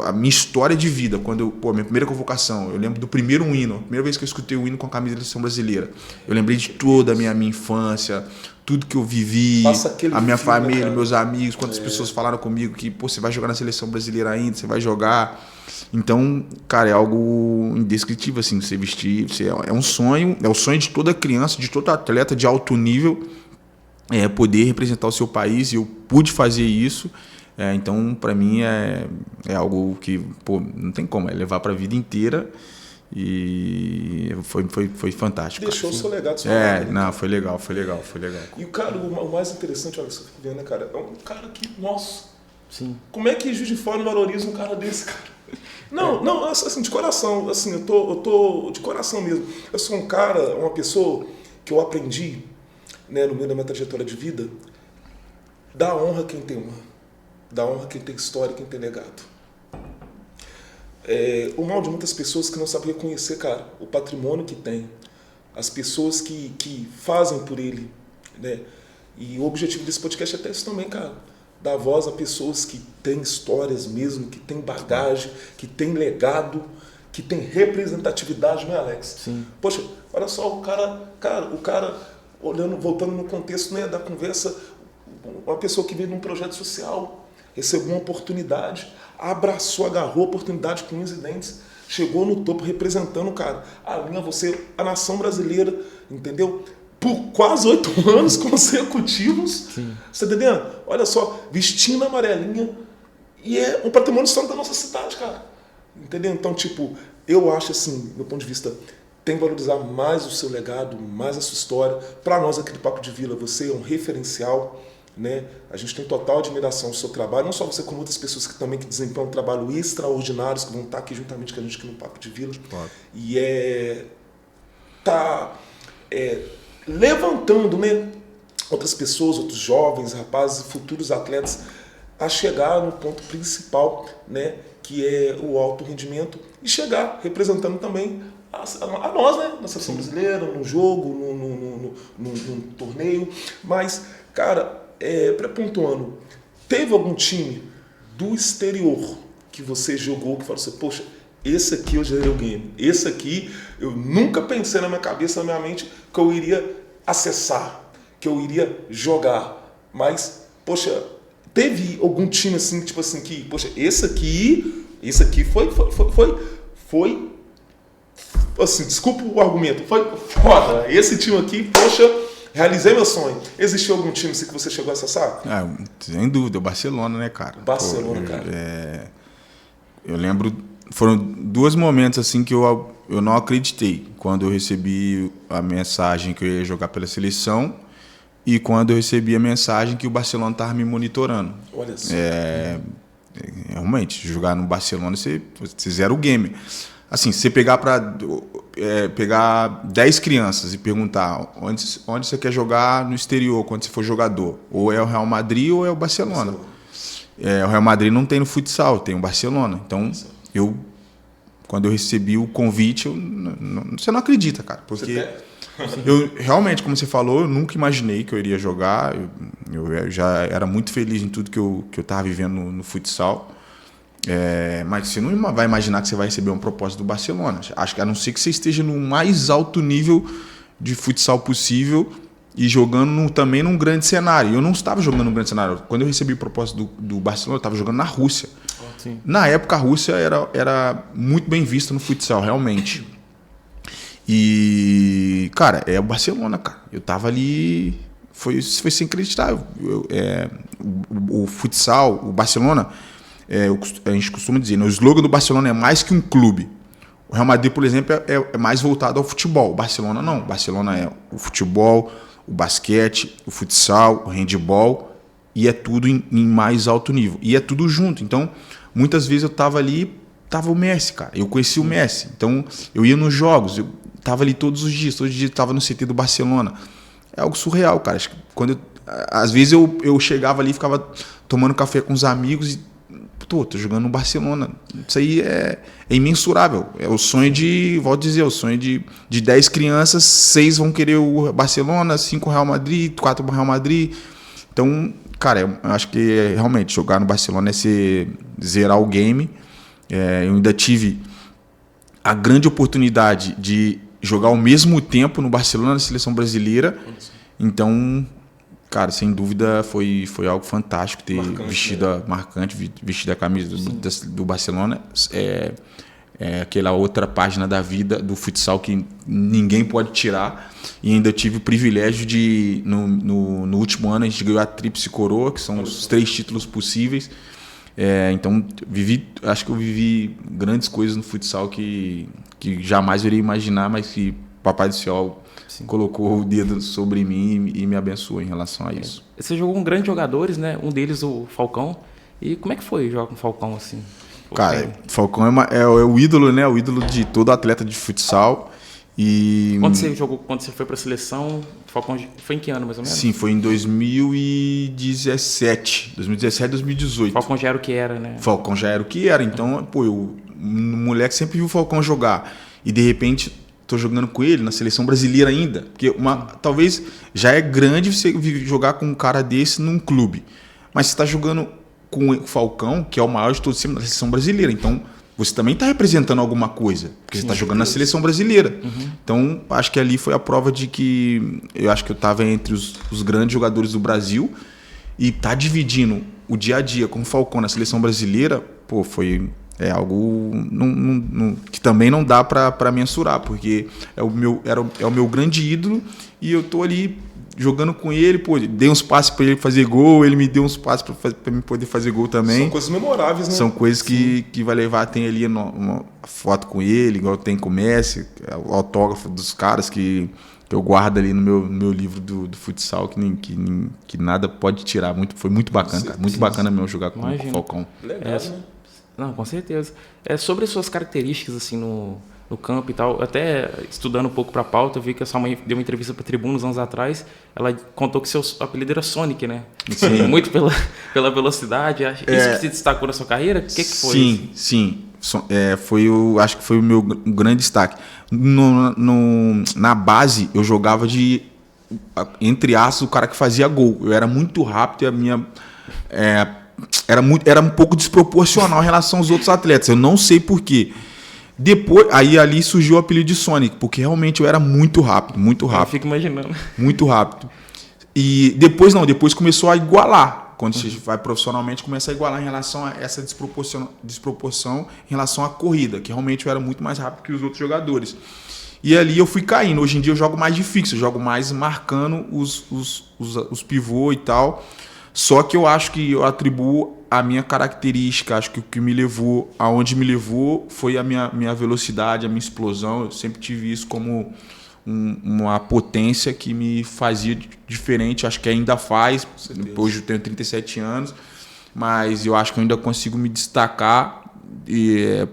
a minha história de vida. Quando minha primeira convocação, eu lembro do primeiro hino, a primeira vez que eu escutei o hino com a camisa da seleção brasileira. Eu lembrei de toda a minha infância, tudo que eu vivi, a minha família, meus amigos, quantas pessoas falaram comigo que você vai jogar na seleção brasileira ainda, você vai jogar. Então, cara, é algo indescritível, assim, você vestir, é um sonho, é o sonho de toda criança, de todo atleta de alto nível, poder representar o seu país, e eu pude fazer isso. Então, para mim, é algo que, não tem como, levar para a vida inteira. E foi fantástico. Deixou o seu legado. Foi legal. E o cara, o mais interessante, olha, você fica vendo, né, cara? É um cara que, nossa, sim. Como é que Juiz de Fora valoriza um cara desse, cara? Não, assim, de coração, assim, eu tô de coração mesmo. Eu sou um cara, uma pessoa que eu aprendi, né, no meio da minha trajetória de vida, dá honra quem tem honra, dá honra quem tem história, quem tem legado. O mal de muitas pessoas que não sabem reconhecer, cara, o patrimônio que tem, as pessoas que fazem por ele, né? E o objetivo desse podcast é até isso também, cara. Dar voz a pessoas que têm histórias mesmo, que têm bagagem, que têm legado, que têm representatividade, né, Alex? Sim. Poxa, olha só, o cara olhando, voltando no contexto, né, da conversa, uma pessoa que veio de um projeto social, recebeu uma oportunidade, abraçou, agarrou a oportunidade com unhas e dentes, chegou no topo representando, cara, a nação brasileira, entendeu? Por quase 8 anos consecutivos. Sim. Você tá entendendo? Olha só, vestindo a amarelinha, e é um patrimônio histórico da nossa cidade, cara. Entendeu? Então, tipo, eu acho assim, do meu ponto de vista, tem que valorizar mais o seu legado, mais a sua história. Para nós aqui do Papo de Vila, você é um referencial, né? A gente tem total admiração do seu trabalho, não só você, como outras pessoas que também desempenham um trabalho extraordinário, que vão estar aqui juntamente com a gente aqui no Papo de Vila. Claro. E levantando, né, outras pessoas, outros jovens, rapazes, futuros atletas a chegar no ponto principal, né, que é o alto rendimento e chegar representando também a nós, né, na seleção brasileira, num jogo, num torneio. Mas, cara, pré-pontuando, teve algum time do exterior que você jogou que falou assim, poxa, esse aqui eu gerei o game, esse aqui eu nunca pensei na minha cabeça, na minha mente que eu iria acessar, que eu iria jogar, mas, poxa, teve algum time assim, tipo assim, que, poxa, esse aqui foi assim, desculpa o argumento, foi foda, esse time aqui, poxa, realizei meu sonho. Existiu algum time assim que você chegou a acessar? Sem dúvida, o Barcelona, né, cara? Barcelona, cara. Eu lembro, foram 2 momentos assim que eu não acreditei. Quando eu recebi a mensagem que eu ia jogar pela seleção e quando eu recebi a mensagem que o Barcelona estava me monitorando. Olha só. Realmente, jogar no Barcelona, você zera o game. Assim, você pegar 10 crianças e perguntar onde você quer jogar no exterior, quando você for jogador, ou é o Real Madrid ou é o Barcelona. O Real Madrid não tem no futsal, tem o Barcelona. Então, quando eu recebi o convite, você não acredita, cara. Porque eu realmente, como você falou, eu nunca imaginei que eu iria jogar. Eu já era muito feliz em tudo que eu estava vivendo no futsal. Mas você não vai imaginar que você vai receber uma proposta do Barcelona. Acho que a não ser que você esteja no mais alto nível de futsal possível e jogando também num grande cenário. Eu não estava jogando num grande cenário. Quando eu recebi a proposta do Barcelona, eu estava jogando na Rússia. Sim. Na época, a Rússia era muito bem vista no futsal, realmente. E, cara, é o Barcelona, cara. Eu estava ali... Foi sem acreditar. O futsal, o Barcelona... a gente costuma dizer, né? O slogan do Barcelona é mais que um clube. O Real Madrid, por exemplo, é mais voltado ao futebol. O Barcelona não. O Barcelona é o futebol, o basquete, o futsal, o handebol, e é tudo em mais alto nível. E é tudo junto. Então, muitas vezes eu estava ali, estava o Messi, cara. Eu conheci o Messi. Então, eu ia nos jogos, eu estava ali todos os dias eu estava no CT do Barcelona. É algo surreal, cara. Acho que às vezes eu chegava ali, ficava tomando café com os amigos e tô jogando no Barcelona. Isso aí é imensurável. É o sonho volto a dizer, o sonho de 10 crianças, 6 vão querer o Barcelona, 5 o Real Madrid, 4 o Real Madrid. Então, cara, eu acho que realmente jogar no Barcelona é zerar o game. Eu ainda tive a grande oportunidade de jogar ao mesmo tempo no Barcelona, na seleção brasileira. Então, cara, sem dúvida foi algo fantástico ter vestido a camisa do Barcelona. Aquela outra página da vida do futsal que ninguém pode tirar. E ainda tive o privilégio de, no último ano, a gente ganhou a Tríplice Coroa, que são os 3 títulos possíveis. Então, acho que eu vivi grandes coisas no futsal que jamais eu iria imaginar, mas que o Papai do Céu colocou o dedo sobre mim e me abençoou em relação a isso. Você jogou com grandes jogadores, né? Um deles, o Falcão. E como é que foi jogar com o Falcão assim? Cara, o Falcão é o ídolo, né? O ídolo de todo atleta de futsal. E quando você foi para a seleção, o Falcão foi em que ano mais ou menos? Sim, foi em 2017, 2018. O Falcão já era o que era, né? O Falcão já era o que era. Então, um moleque sempre viu o Falcão jogar. E de repente tô jogando com ele na seleção brasileira ainda. Porque talvez já é grande você jogar com um cara desse num clube. Mas você está jogando com o Falcão, que é o maior de todos da seleção brasileira. Então, você também está representando alguma coisa. Porque você está jogando na seleção brasileira. Então, acho que ali foi a prova de que eu acho que eu estava entre os grandes jogadores do Brasil. E tá dividindo o dia a dia com o Falcão na seleção brasileira, foi... algo que também não dá para mensurar, porque é o meu grande ídolo e eu tô ali jogando com ele, dei uns passes para ele fazer gol, ele me deu uns passes para mim poder fazer gol também. São coisas memoráveis, né? São coisas que vai levar, tem ali uma foto com ele, igual tem com o Messi, o autógrafo dos caras que eu guardo ali no meu livro do futsal, que nada pode tirar. Foi muito bacana, cara. Muito bacana mesmo jogar com o Falcão. Legal, né? Não, com certeza. Sobre as suas características assim no campo e tal. Até estudando um pouco para a pauta, eu vi que a sua mãe deu uma entrevista para Tribuna uns anos atrás. Ela contou que seu apelido era Sonic, né? Sim. Muito pela velocidade. Isso que se destacou na sua carreira? O que foi? Sim. Acho que foi o meu grande destaque. Na base, eu jogava de, entre aspas, o cara que fazia gol. Eu era muito rápido e a minha... Era um pouco desproporcional em relação aos outros atletas. Eu não sei porquê. Depois, aí ali surgiu o apelido de Sonic, porque realmente eu era muito rápido. Eu fico imaginando. Muito rápido. E depois começou a igualar. Quando você vai profissionalmente, começa a igualar em relação a essa desproporção em relação à corrida, que realmente eu era muito mais rápido que os outros jogadores. E ali eu fui caindo. Hoje em dia eu jogo mais de fixo, eu jogo mais marcando os pivôs e tal. Só que eu acho que eu atribuo a minha característica, acho que o que me levou, aonde me levou, foi a minha velocidade, a minha explosão. Eu sempre tive isso como uma potência que me fazia diferente, acho que ainda faz. Hoje eu tenho 37 anos, mas eu acho que eu ainda consigo me destacar. E,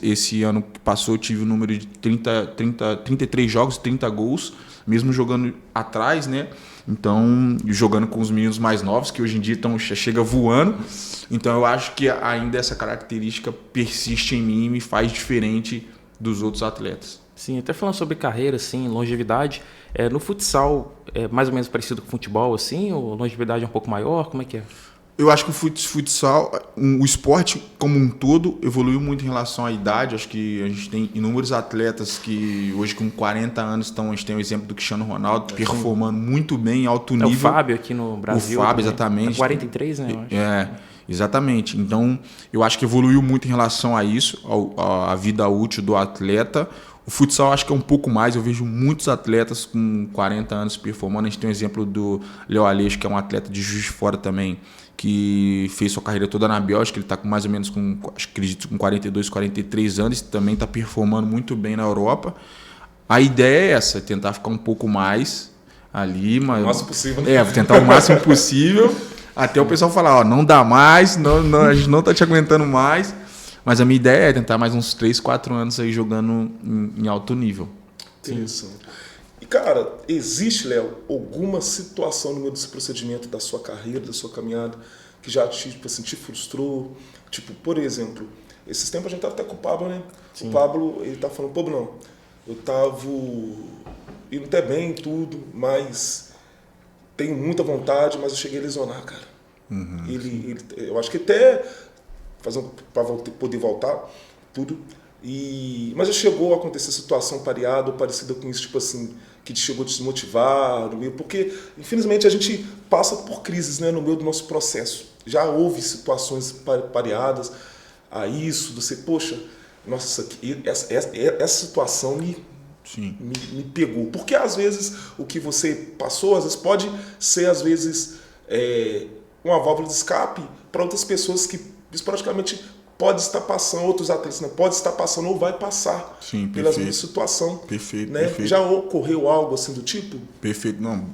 esse ano que passou eu tive o número de 33 jogos, 30 gols, mesmo jogando atrás, né? Então, jogando com os meninos mais novos, que hoje em dia chega voando. Então, eu acho que ainda essa característica persiste em mim e me faz diferente dos outros atletas. Sim, até falando sobre carreira, assim, longevidade, no futsal é mais ou menos parecido com o futebol, assim, ou longevidade é um pouco maior? Como é que é? Eu acho que o futsal, o esporte como um todo, evoluiu muito em relação à idade. Acho que a gente tem inúmeros atletas que hoje com 40 anos a gente tem o exemplo do Cristiano Ronaldo performando muito bem em alto nível. O Fábio aqui no Brasil. O Fábio, também. exatamente. 43, né? Eu acho. Exatamente. Então, eu acho que evoluiu muito em relação a isso, a vida útil do atleta. O futsal acho que é um pouco mais. Eu vejo muitos atletas com 40 anos performando. A gente tem o exemplo do Léo Aleixo, que é um atleta de Juiz de Fora também, que fez sua carreira toda na Bélgica. Ele está com mais ou menos acredito, com 42, 43 anos. Também está performando muito bem na Europa. A ideia é essa, tentar ficar um pouco mais ali. Mas, o máximo possível. Né? Vou tentar o máximo possível. Até o pessoal falar, não dá mais, a gente não está te aguentando mais. Mas a minha ideia é tentar mais uns 3, 4 anos aí jogando em alto nível. Isso. E, cara, existe, Léo, alguma situação no meio desse procedimento da sua carreira, da sua caminhada, que já te frustrou? Tipo, por exemplo, esses tempos a gente tava até com o Pablo, né? Sim. O Pablo, ele tá falando, pô, não, eu tava indo até bem tudo, mas tenho muita vontade, mas eu cheguei a lesionar, cara. Ele eu acho que até para poder voltar, tudo. Mas já chegou a acontecer situação parecida com isso, tipo assim, que te chegou a desmotivar, no meio, porque, infelizmente, a gente passa por crises, né, no meio do nosso processo. Já houve situações pareadas a isso, de você, poxa, nossa, essa situação me pegou. Porque, às vezes, o que você passou, às vezes, pode ser, às vezes, uma válvula de escape para outras pessoas que praticamente pode estar passando, outros atletas não pode estar passando ou vai passar pela mesma situação. Perfeito, né? perfeito. Já ocorreu algo assim do tipo? Perfeito, não,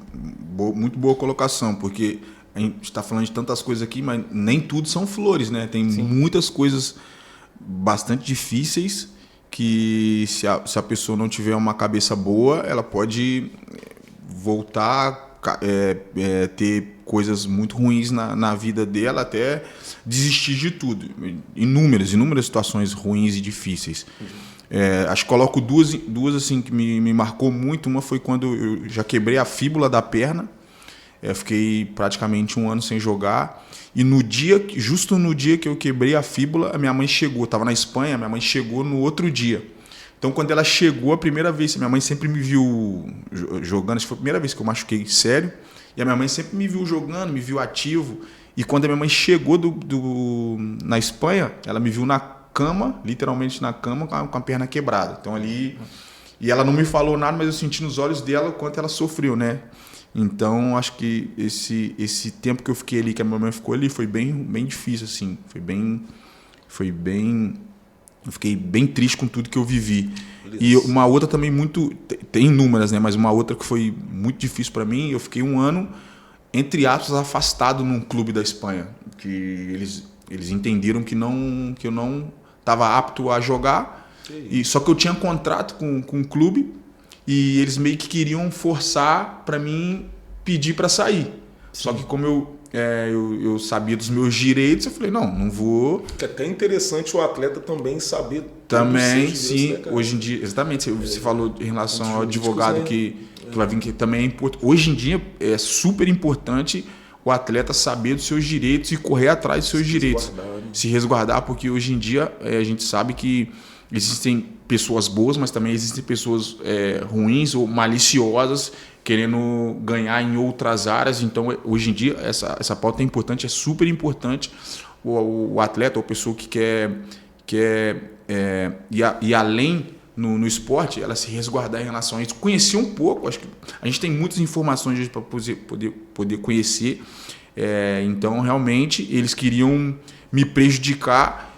muito boa colocação, porque a gente está falando de tantas coisas aqui, mas nem tudo são flores, né? Tem muitas coisas bastante difíceis que se a pessoa não tiver uma cabeça boa, ela pode voltar ter coisas muito ruins na vida dela, até desistir de tudo. Inúmeras situações ruins e difíceis. Acho que coloco duas assim, que me marcou muito. Uma foi quando eu já quebrei a fíbula da perna. Fiquei praticamente 1 ano sem jogar. E justo no dia que eu quebrei a fíbula, a minha mãe chegou. Estava na Espanha, minha mãe chegou no outro dia. Então, quando ela chegou, a primeira vez, minha mãe sempre me viu jogando, acho que foi a primeira vez que eu machuquei sério, e a minha mãe sempre me viu jogando, me viu ativo, e quando a minha mãe chegou na Espanha, ela me viu na cama, literalmente na cama, com a perna quebrada. Então, ali, e ela não me falou nada, mas eu senti nos olhos dela o quanto ela sofreu, né? Então, acho que esse tempo que eu fiquei ali, que a minha mãe ficou ali, foi bem difícil, assim, eu fiquei bem triste com tudo que eu vivi. Beleza. E uma outra também tem inúmeras, né? Mas uma outra que foi muito difícil para mim, eu fiquei 1 ano, entre aspas, afastado num clube da Espanha. Que eles entenderam que eu não estava apto a jogar. E só que eu tinha contrato com o clube e eles meio que queriam forçar para mim pedir para sair. Sim. Só que como eu sabia dos meus direitos, eu falei, não vou. É até interessante o atleta também saber. Também, sim. Né, hoje em dia, exatamente, você falou em relação ao advogado que vai vir, que também é importante. Hoje em dia é super importante o atleta saber dos seus direitos e correr atrás dos seus direitos. Se resguardar, porque hoje em dia a gente sabe que existem pessoas boas, mas também existem pessoas ruins ou maliciosas querendo ganhar em outras áreas. Então, hoje em dia, essa pauta é importante, é super importante. O atleta ou a pessoa que quer ir além no esporte, ela se resguardar em relação a isso. Conhecer um pouco, acho que a gente tem muitas informações hoje para poder conhecer. Então, realmente, eles queriam me prejudicar.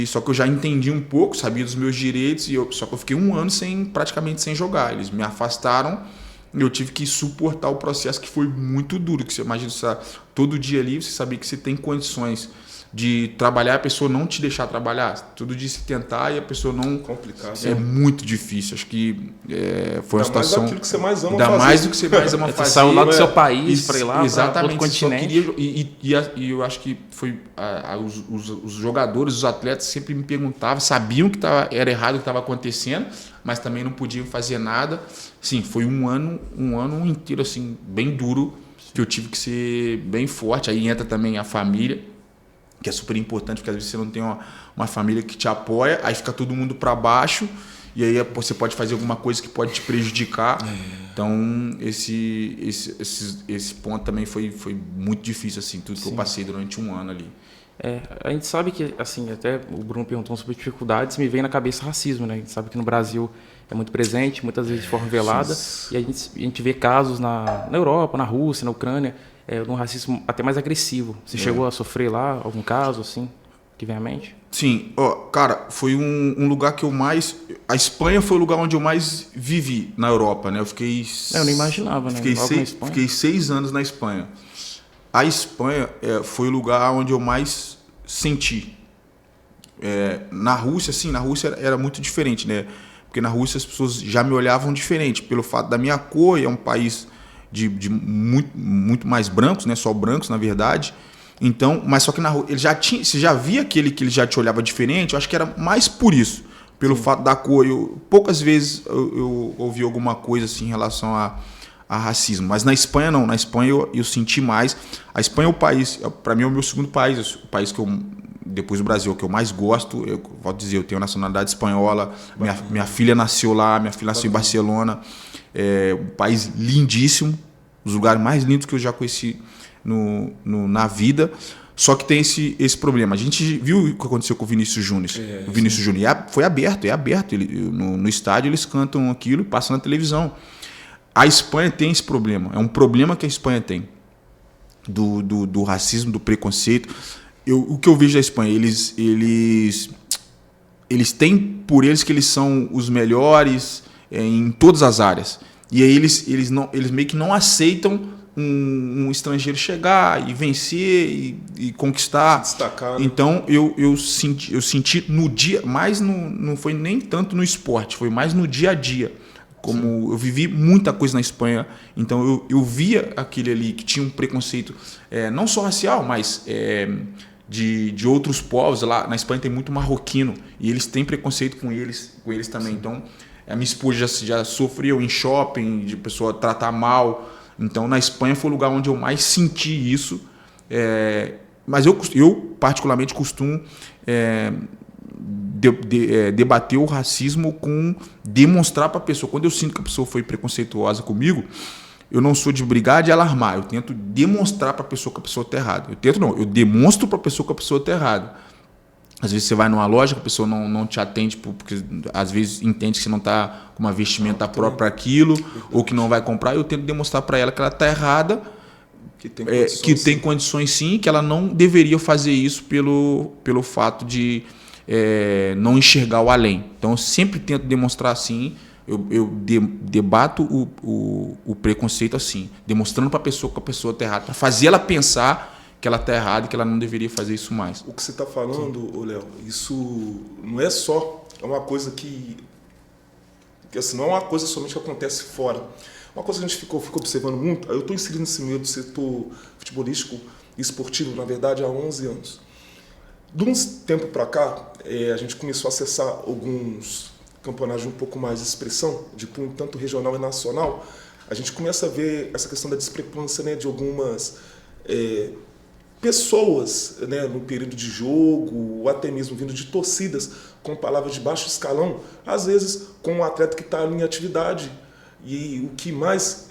Só que eu já entendi um pouco, sabia dos meus direitos, só que eu fiquei um ano praticamente sem jogar. Eles me afastaram e eu tive que suportar o processo, que foi muito duro. Que você imagina, todo dia ali você sabia que você tem condições de trabalhar, a pessoa não te deixar trabalhar. Todo dia se tentar e a pessoa não... Complicado. É muito difícil. Acho que foi uma situação... Mais daquilo que você mais ama fazer. Mais do que você mais ama fazer. Você saiu lá do seu país para ir lá para outro continente. E eu acho que foi... Os jogadores, os atletas sempre me perguntavam, sabiam que era errado o que estava acontecendo, mas também não podiam fazer nada. Sim, foi um ano inteiro assim, bem duro, que eu tive que ser bem forte. Aí entra também a família, que é super importante, porque às vezes você não tem uma família que te apoia, aí fica todo mundo para baixo, e aí você pode fazer alguma coisa que pode te prejudicar. Então, esse ponto também foi muito difícil, assim, tudo que eu passei durante um ano ali. A gente sabe que, assim, até o Bruno perguntou sobre dificuldades, me vem na cabeça racismo, né? A gente sabe que no Brasil é muito presente, muitas vezes de forma velada, e a gente vê casos na Europa, na Rússia, na Ucrânia, de um racismo até mais agressivo. Você chegou a sofrer lá algum caso, assim, que vem à mente? Sim, cara, foi um lugar que eu mais... A Espanha foi o lugar onde eu mais vivi na Europa, né? Eu não imaginava, né? Fiquei 6 anos na Espanha. A Espanha foi o lugar onde eu mais senti. Na Rússia, sim, na Rússia era muito diferente, né? Porque na Rússia as pessoas já me olhavam diferente, pelo fato da minha cor, é um país de muito mais brancos, né? Só brancos, na verdade. Então, mas só que na Rússia, você já via aquele que ele já te olhava diferente, eu acho que era mais por isso, pelo fato da cor. Poucas vezes eu ouvi alguma coisa assim em relação a racismo, mas na Espanha não. Na Espanha eu senti mais. A Espanha é o país, para mim é o meu segundo país, o país que depois do Brasil, que eu mais gosto. Eu vou dizer, eu tenho nacionalidade espanhola, minha filha nasceu lá, minha filha nasceu em Barcelona. Um país lindíssimo, os lugares mais lindos que eu já conheci na vida. Só que tem esse problema. A gente viu o que aconteceu com o Vinícius Júnior. O Vinícius Júnior foi aberto, é aberto. No estádio eles cantam aquilo, passam na televisão. A Espanha tem esse problema. É um problema que a Espanha tem. Do racismo, do preconceito. O que eu vejo da Espanha, eles têm por eles que eles são os melhores em todas as áreas. E aí eles meio que não aceitam um estrangeiro chegar e vencer e conquistar. Se destacar, né? Então eu senti no dia, mais não foi nem tanto no esporte, foi mais no dia a dia. Como eu vivi muita coisa na Espanha, então eu via aquele ali que tinha um preconceito, não só racial, mas de outros povos. Lá na Espanha tem muito marroquino e eles têm preconceito com eles também. Então a minha esposa já sofreu em shopping, de pessoa tratar mal. Então na Espanha foi o lugar onde eu mais senti isso. Mas eu particularmente costumo debater o racismo com demonstrar para a pessoa. Quando eu sinto que a pessoa foi preconceituosa comigo, eu não sou de brigar, de alarmar. Eu tento demonstrar para a pessoa que a pessoa está errada. Eu demonstro para a pessoa que a pessoa está errada. Às vezes você vai numa loja que a pessoa não te atende, porque às vezes entende que você não está com uma vestimenta própria para aquilo, ou que não vai comprar. Eu tento demonstrar para ela que ela está errada, que tem condições sim, que ela não deveria fazer isso pelo fato de não enxergar o além. Então eu sempre tento demonstrar assim. Eu debato o preconceito assim, demonstrando para a pessoa que a pessoa está errada, para fazer ela pensar que ela está errada e que ela não deveria fazer isso mais. O que você está falando, Léo, isso não é só é uma coisa que assim, não é uma coisa somente que acontece fora. Uma coisa que a gente ficou observando muito, eu estou inserido nesse meio do setor futebolístico e esportivo, na verdade, há 11 anos. De uns tempo para cá, a gente começou a acessar alguns campeonatos de um pouco mais de expressão, de cunho tanto regional e nacional. A gente começa a ver essa questão da discrepância, né, de algumas pessoas, né, no período de jogo, ou até mesmo vindo de torcidas, com palavras de baixo escalão, às vezes com um atleta que está em atividade. E o que mais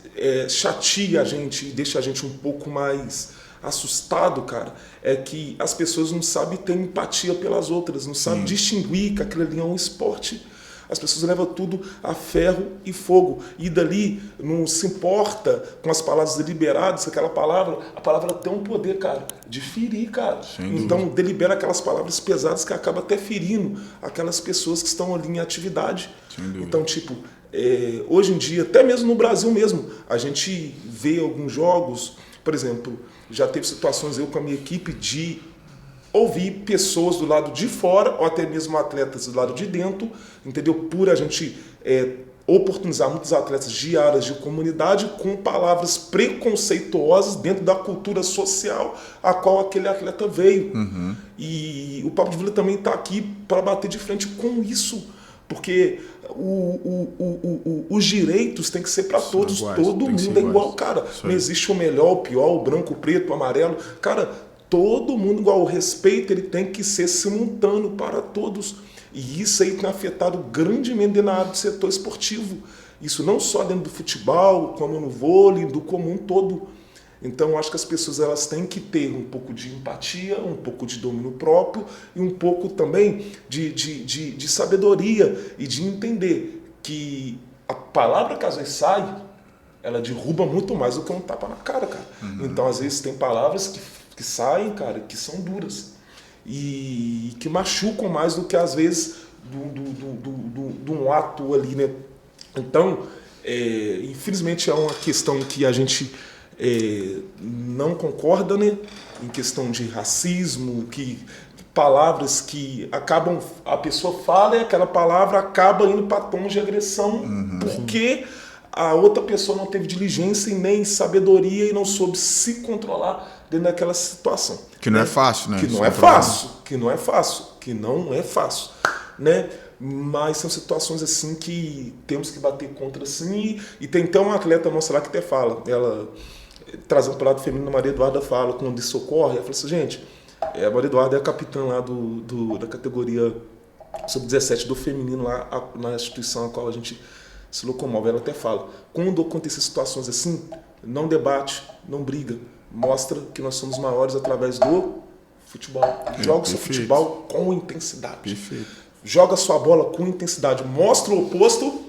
chateia a gente e deixa a gente um pouco mais assustado, cara, é que as pessoas não sabem ter empatia pelas outras, não sabem distinguir que aquilo ali é um esporte. As pessoas levam tudo a ferro e fogo. E dali não se importa com as palavras deliberadas, aquela palavra, a palavra tem um poder, cara, de ferir, cara. Então delibera aquelas palavras pesadas que acaba até ferindo aquelas pessoas que estão ali em atividade. Então, tipo, hoje em dia, até mesmo no Brasil mesmo, a gente vê alguns jogos, por exemplo, já teve situações eu com a minha equipe de ouvir pessoas do lado de fora, ou até mesmo atletas do lado de dentro, entendeu? Por a gente oportunizar muitos atletas de áreas de comunidade com palavras preconceituosas dentro da cultura social a qual aquele atleta veio. E o Papo de Vila também está aqui para bater de frente com isso, porque os direitos têm que ser para todos, todo mundo é igual, cara. Não existe o melhor, o pior, o branco, o preto, o amarelo. Cara, todo mundo igual. O respeito ele tem que ser simultâneo para todos. E isso aí tem afetado grandemente na área do setor esportivo. Isso não só dentro do futebol, como no vôlei, do comum todo. Então, eu acho que as pessoas elas têm que ter um pouco de empatia, um pouco de domínio próprio e um pouco também de sabedoria e de entender que a palavra que às vezes sai, ela derruba muito mais do que um tapa na cara, cara. Então, às vezes, tem palavras que saem, cara, que são duras e que machucam mais do que, às vezes, de um ato ali, né? Então, infelizmente, é uma questão que a gente não concorda, né? Em questão de racismo, que palavras que acabam, a pessoa fala e aquela palavra acaba indo para tom de agressão, porque a outra pessoa não teve diligência e nem sabedoria e não soube se controlar dentro daquela situação. Que não é fácil, né? Que não é fácil, né? Mas são situações assim que temos que bater contra, assim, e tem até uma atleta nossa lá que até fala, ela trazendo para o lado feminino, a Maria Eduarda fala, quando isso ocorre, ela fala assim, gente, a Maria Eduarda é a capitã lá da categoria sub-17 do feminino lá na instituição a qual a gente se locomove. Ela até fala, quando acontecer situações assim, não debate, não briga, mostra que nós somos maiores através do futebol. Joga o seu futebol com intensidade. Perfeito. Joga sua bola com intensidade. Mostra o oposto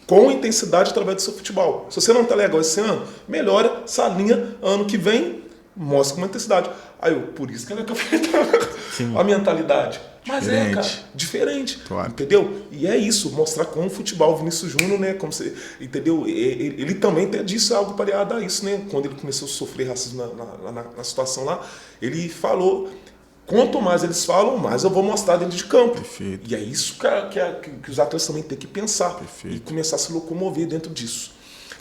com intensidade através do seu futebol. Se você não está legal esse ano, melhora essa linha. Ano que vem, mostra com uma intensidade. Aí por isso que ela é a mentalidade. Mas diferente. cara, diferente, claro. Entendeu? E é isso, mostrar como o futebol, o Vinícius Júnior, né, como você, entendeu? Ele também até disse algo pareado a isso, né? Quando ele começou a sofrer racismo na situação lá, ele falou, quanto mais eles falam, mais eu vou mostrar dentro de campo. Perfeito. E é isso que os atletas também têm que pensar. Perfeito. E começar a se locomover dentro disso.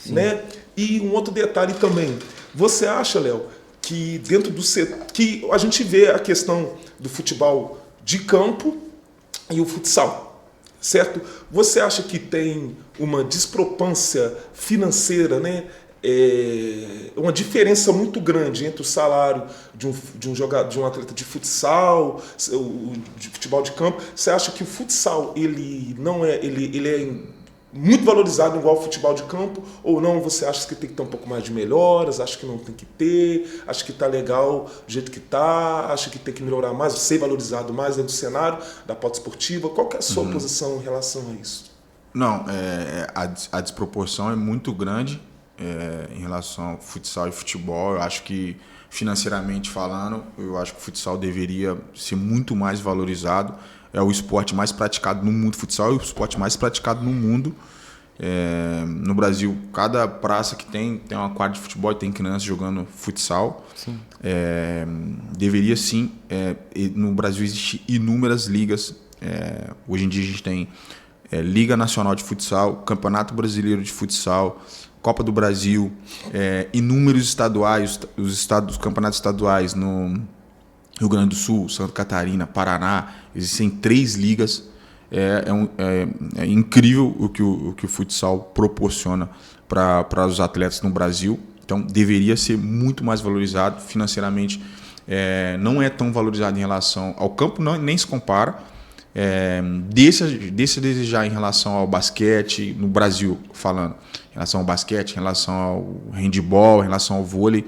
Né? E um outro detalhe também, você acha, Léo, que dentro do setor, que a gente vê a questão do futebol de campo e o futsal, certo? Você acha que tem uma discrepância financeira, né? Uma diferença muito grande entre o salário de um jogador, de um atleta de futsal, de futebol de campo? Você acha que o futsal ele não é, ele é muito valorizado igual ao futebol de campo, ou não? Você acha que tem que ter um pouco mais de melhoras? Acha que não tem que ter? Acha que está legal do jeito que está? Acha que tem que melhorar mais, ser valorizado mais dentro do cenário da pauta esportiva? Qual que é a sua posição em relação a isso? Não, a desproporção é muito grande em relação ao futsal e futebol. Eu acho que, financeiramente falando, eu acho que o futsal deveria ser muito mais valorizado. É o esporte mais praticado no mundo. Futsal é o esporte mais praticado no mundo. No Brasil, cada praça que tem uma quadra de futebol e tem crianças jogando futsal. Deveria sim. No Brasil existem inúmeras ligas Hoje em dia a gente tem Liga Nacional de Futsal, Campeonato Brasileiro de Futsal, Copa do Brasil, inúmeros estaduais, os campeonatos estaduais no Rio Grande do Sul, Santa Catarina, Paraná. Existem 3 ligas. É incrível o que o futsal proporciona para os atletas no Brasil. Então, deveria ser muito mais valorizado financeiramente. Não é tão valorizado em relação ao campo, nem se compara. Deixa a desejar em relação ao basquete, no Brasil falando, em relação ao basquete, em relação ao handebol, em relação ao vôlei.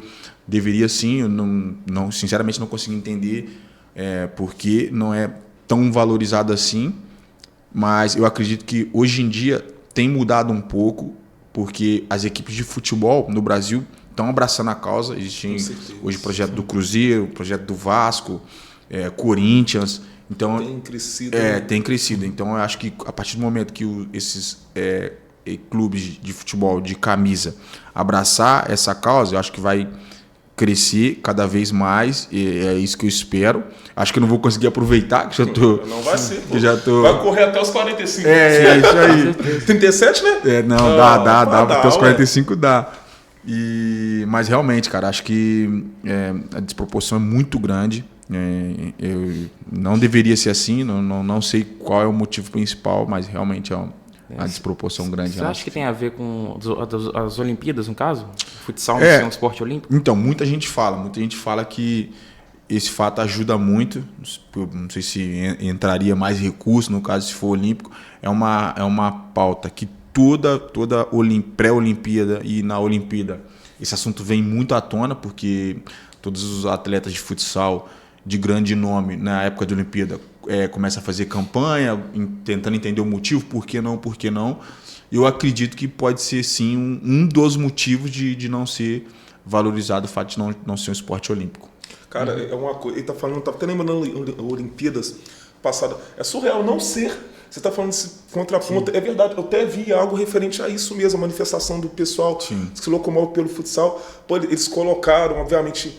Deveria sim, eu sinceramente não consigo entender porque não é tão valorizado assim, mas eu acredito que hoje em dia tem mudado um pouco, porque as equipes de futebol no Brasil estão abraçando a causa. Existem hoje o projeto do Cruzeiro, o projeto do Vasco, Corinthians. Então, tem crescido. Tem crescido. Então, eu acho que a partir do momento que esses clubes de futebol de camisa abraçar essa causa, eu acho que vai crescer cada vez mais, e é isso que eu espero. Acho que eu não vou conseguir aproveitar, que já tô... Não vai ser, pô. Tô... Vai correr até os 45. É isso aí. 37, né? Não, dá, até os 45 dá. Mas realmente, cara, acho que a desproporção é muito grande. Eu não deveria ser assim, não sei qual é o motivo principal, mas realmente é uma desproporção grande. Você acha que tem a ver com as Olimpíadas, no caso? O futsal não ser um esporte olímpico? Então, muita gente fala que esse fato ajuda muito. Não sei se entraria mais recurso, no caso, se for olímpico. É uma pauta que toda pré-Olimpíada e na Olimpíada esse assunto vem muito à tona, porque todos os atletas de futsal de grande nome na época de Olimpíada começam a fazer campanha, tentando entender o motivo, por que não. Eu acredito que pode ser sim um dos motivos de não ser valorizado o fato de não ser um esporte olímpico. Cara, é uma coisa. Ele tá falando, tá até lembrando Olimpíadas passadas. É surreal não ser. Você está falando desse contraponto. Sim. É verdade, eu até vi algo referente a isso mesmo, a manifestação do pessoal que se locomove pelo futsal. Pô, eles colocaram, obviamente,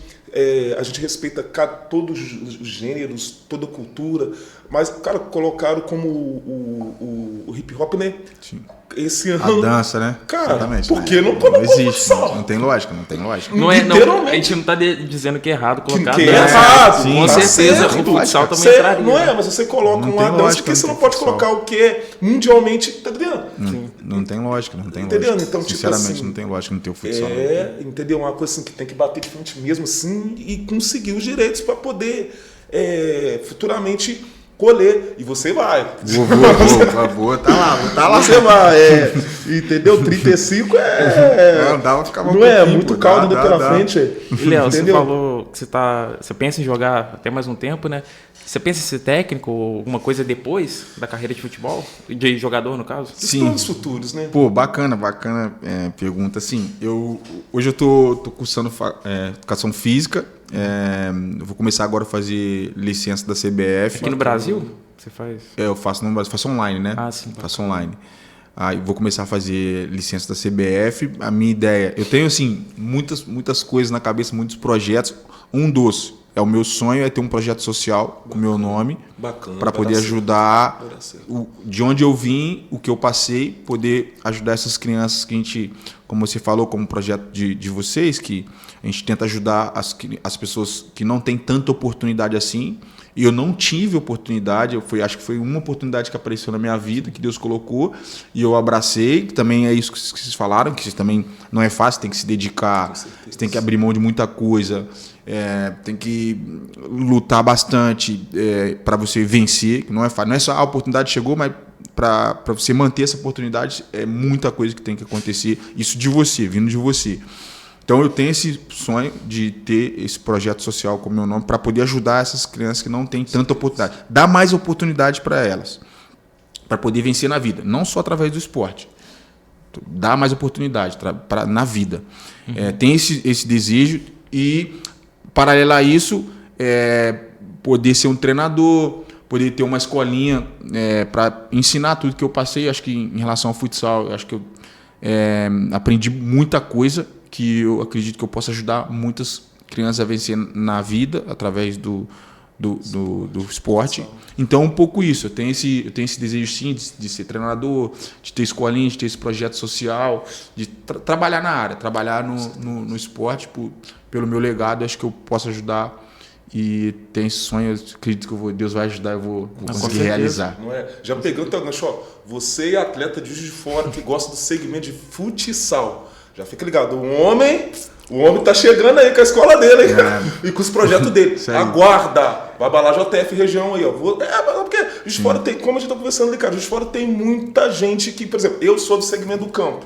a gente respeita todos os gêneros, toda a cultura, mas, cara, colocaram como o hip hop, né? Sim. Esse ano. A dança, né? Cara, exatamente. por que não colocou existe? Não tem lógica. A gente não está dizendo que é errado colocar. Que é errado. Sim, com certeza o futsal também entraria. Não é, mas você coloca uma dança, porque você não pode colocar o que é mundialmente, tá entendendo? Não tem lógica, entendeu? Então, sinceramente, tipo assim, não tem lógica no teu futsal. Entendeu? Uma coisa assim que tem que bater de frente mesmo assim e conseguir os direitos para poder futuramente colher. E você vai. Vou, tá lá. Você vai, entendeu? 35 Não dá pra ficar não é muito caldo pela frente. E Léo, você falou que você pensa em jogar até mais um tempo, né? Você pensa em ser técnico ou alguma coisa depois da carreira de futebol? De jogador, no caso? Sim. Planos futuros, né? Pô, bacana pergunta. Assim, hoje eu tô cursando educação física. Eu vou começar agora a fazer licença da CBF. Aqui no Brasil? Você faz? Eu faço no Brasil, faço online, né? Ah, sim. Faço online. Aí vou começar a fazer licença da CBF. A minha ideia, eu tenho assim muitas coisas na cabeça, muitos projetos. Um dos o meu sonho é ter um projeto social com o meu nome, para poder ajudar de onde eu vim, o que eu passei, poder ajudar essas crianças que a gente, como você falou, como projeto de vocês, que a gente tenta ajudar as pessoas que não têm tanta oportunidade assim. E eu não tive oportunidade, acho que foi uma oportunidade que apareceu na minha vida, que Deus colocou, e eu abracei. Também é isso que vocês falaram, que também não é fácil, tem que se dedicar, você tem que abrir mão de muita coisa, tem que lutar bastante para você vencer, que não é fácil. Não é só a oportunidade chegou, mas para você manter essa oportunidade, é muita coisa que tem que acontecer, isso de você, vindo de você. Então eu tenho esse sonho de ter esse projeto social com o meu nome para poder ajudar essas crianças que não têm tanta oportunidade. Dar mais oportunidade para elas, para poder vencer na vida, não só através do esporte. Dar mais oportunidade na vida. Tem esse desejo e, paralelo a isso, poder ser um treinador, poder ter uma escolinha para ensinar tudo que eu passei. Acho que em relação ao futsal, acho que eu aprendi muita coisa que eu acredito que eu possa ajudar muitas crianças a vencer na vida através do do esporte. Então, um pouco isso. Eu tenho esse desejo, sim, de ser treinador, de ter escolinha, de ter esse projeto social, de trabalhar na área, trabalhar no esporte. Pelo meu legado, acho que eu posso ajudar. E tem esse sonho, eu acredito que Deus vai ajudar, eu vou conseguir realizar. Não é? Já peguei o teu gancho, ó. Você é atleta de Juiz de Fora que gosta do segmento de futsal. Já fica ligado. O homem tá chegando aí com a escola dele, hein? E com os projetos dele. Aguarda. Vai balar JF região aí, ó. Porque Juiz de Fora tem, como a gente tá conversando ali, cara, Juiz de Fora tem muita gente que, por exemplo, eu sou do segmento do campo,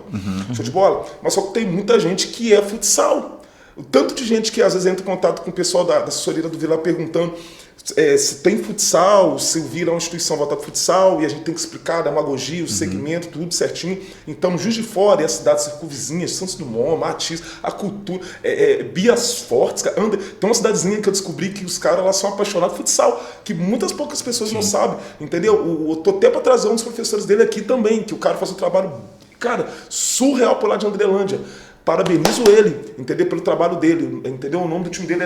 show de bola, mas só que tem muita gente que é futsal. O tanto de gente que às vezes entra em contato com o pessoal da assessoria do Vila perguntando se tem futsal, se o Vila é uma instituição voltada para futsal, e a gente tem que explicar a demagogia, o segmento, tudo certinho. Então, Juiz de Fora e as cidades circunvizinhas, Santos Dumont, Matiz, a cultura, Bias Fortes, tem uma cidadezinha que eu descobri que os caras lá são apaixonados por futsal, que muitas poucas pessoas não sabem, entendeu? Eu tô até para trazer um dos professores dele aqui também, que o cara faz um trabalho, cara, surreal por lá de Andrelândia. Parabenizo ele, entendeu? Pelo trabalho dele, entendeu? O nome do time dele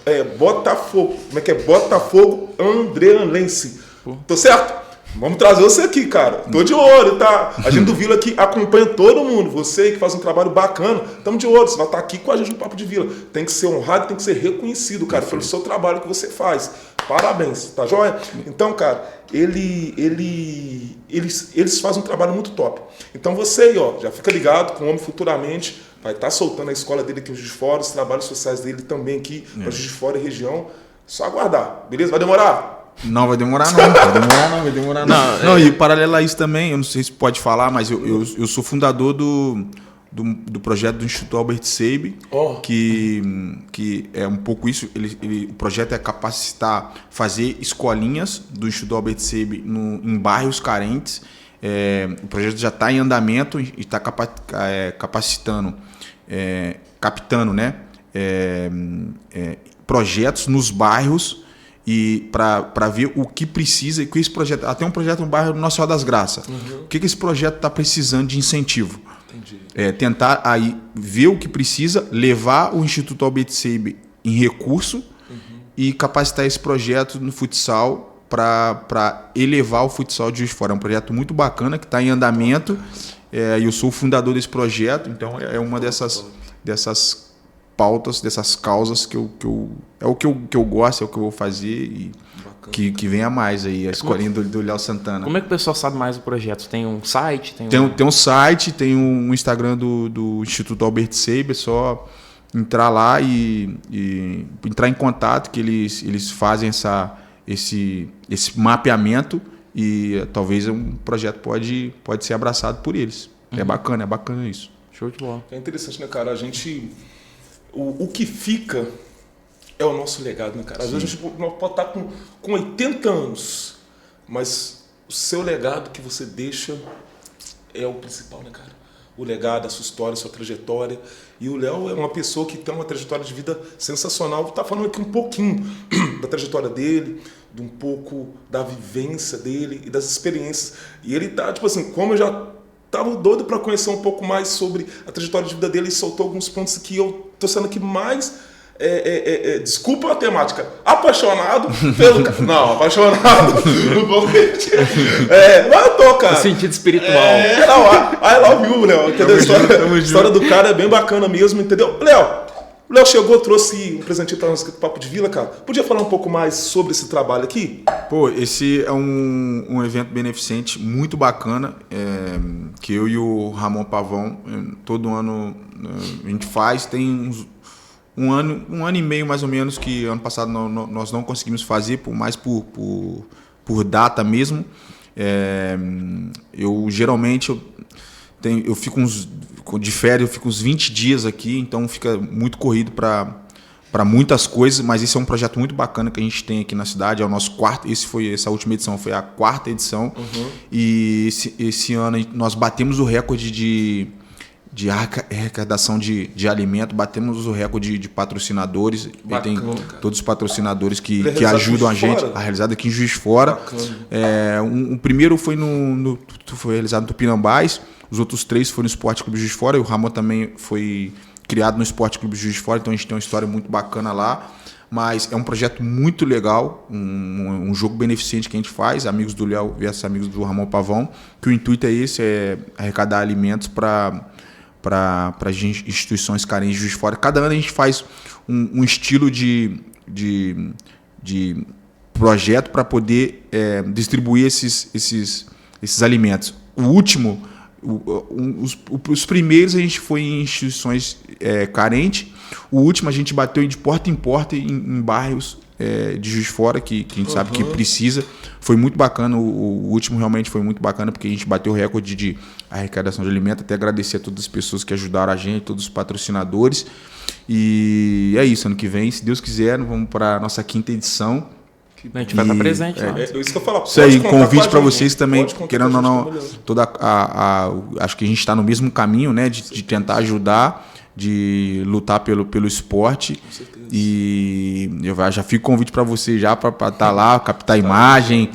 é Botafogo. Como é que é? Botafogo Andreanense. Tô certo? Vamos trazer você aqui, cara. Tô de olho, tá? A gente do Vila aqui acompanha todo mundo. Você que faz um trabalho bacana, estamos de olho. Você vai estar aqui com a gente no Papo de Vila. Tem que ser honrado, tem que ser reconhecido, cara, pelo seu trabalho que você faz. Parabéns, tá joia? Então, cara, eles fazem um trabalho muito top. Então você aí, ó, já fica ligado com o homem futuramente. Vai estar soltando a escola dele aqui em Juiz de Fora, os trabalhos sociais dele também aqui, para Juiz de Fora e região. Só aguardar, beleza? Vai demorar? Não, vai demorar não. Não, e paralelo a isso também, eu não sei se pode falar, mas eu sou fundador do projeto do Instituto Albert Sabin, que é um pouco isso. O projeto é capacitar, fazer escolinhas do Instituto Albert Sabin em bairros carentes. O projeto já está em andamento e está capacitando, captando, né, projetos nos bairros e para ver o que precisa e que esse projeto. Até um projeto no bairro Nossa Senhora das Graças. O que esse projeto está precisando de incentivo? Tentar aí ver o que precisa, levar o Instituto Albert Sabin em recurso e capacitar esse projeto no futsal para elevar o futsal de Juiz de Fora. É um projeto muito bacana que está em andamento. Eu sou o fundador desse projeto, então é uma dessas pautas, dessas causas é o que eu gosto, é o que eu vou fazer e que venha mais aí, a escolinha do Léo Santana. Como é que o pessoal sabe mais do projeto? Tem um site? Tem um site, tem um Instagram do Instituto Albert Sabin, é só entrar lá e entrar em contato, que eles fazem esse mapeamento e talvez um projeto pode ser abraçado por eles. É bacana isso. Show de bola. É interessante, né, cara? A gente... O que fica é o nosso legado, né, cara? Às vezes a gente pode estar com 80 anos, mas o seu legado que você deixa é o principal, né, cara? O legado, a sua história, a sua trajetória. E o Léo é uma pessoa que tem uma trajetória de vida sensacional. Tá falando aqui um pouquinho da trajetória dele, de um pouco da vivência dele e das experiências. E ele tá, tipo assim, como eu já tava doido para conhecer um pouco mais sobre a trajetória de vida dele, e soltou alguns pontos que eu tô sendo aqui mais... desculpa a temática, apaixonado pelo... Não, apaixonado no bom sentido. Mas eu tô, cara. No sentido espiritual. I love you, Léo. Entendeu? A história do cara é bem bacana mesmo, entendeu? O Léo chegou, trouxe um presentinho para nós aqui do Papo de Vila, cara. Podia falar um pouco mais sobre esse trabalho aqui? Pô, esse é um evento beneficente muito bacana, que eu e o Ramon Pavão, todo ano a gente faz, tem um ano e meio mais ou menos, que ano passado nós não conseguimos fazer, mais por data mesmo. Eu geralmente eu fico de férias, eu fico uns 20 dias aqui, então fica muito corrido para muitas coisas, mas esse é um projeto muito bacana que a gente tem aqui na cidade, é o nosso quarto, essa última edição foi a 4ª edição, e esse ano nós batemos o recorde de arrecadação de alimento, batemos o recorde de patrocinadores. Bacana, tem todos os patrocinadores que ajudam a gente a realizar aqui em Juiz de Fora. O primeiro foi realizado no Tupinambás, os outros 3 foram no Esporte Clube Juiz de Fora, e o Ramon também foi criado no Esporte Clube Juiz de Fora, então a gente tem uma história muito bacana lá. mas é um projeto muito legal, um jogo beneficente que a gente faz, Amigos do Léo versus Amigos do Ramon Pavão, que o intuito é esse, é arrecadar alimentos para instituições carentes de Juiz de Fora. Cada ano a gente faz um estilo de projeto para poder distribuir esses alimentos. O último, os primeiros a gente foi em instituições carentes, o último a gente bateu de porta em porta em bairros de Juiz de Fora, que a gente sabe que precisa. Foi muito bacana, o último realmente foi muito bacana, porque a gente bateu o recorde de arrecadação de alimento. Até agradecer a todas as pessoas que ajudaram a gente, todos os patrocinadores. E é isso, ano que vem, se Deus quiser, vamos para a nossa 5ª edição. A gente vai estar presente lá. Isso que eu falo. Isso aí, convite para vocês também, querendo ou não, acho que a gente está no mesmo caminho, né, de tentar ajudar, de lutar pelo esporte. E eu já fico convite para você já para estar lá, captar imagem,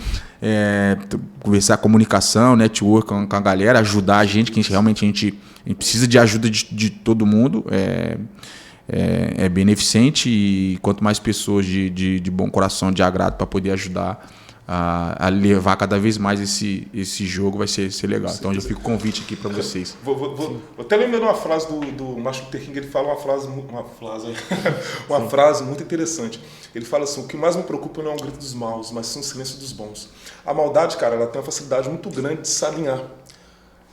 conversar comunicação, network com a galera, ajudar a gente, que realmente a gente precisa de ajuda de todo mundo. É beneficente, e quanto mais pessoas de bom coração, de agrado, para poder ajudar a levar cada vez mais esse jogo, vai ser legal. Então, eu fico convite aqui para vocês. Vou até lembrar uma frase do Martin Luther King. Ele fala uma frase muito interessante. Ele fala assim: o que mais me preocupa não é o grito dos maus, mas sim o silêncio dos bons. A maldade, cara, ela tem uma facilidade muito grande de se alinhar.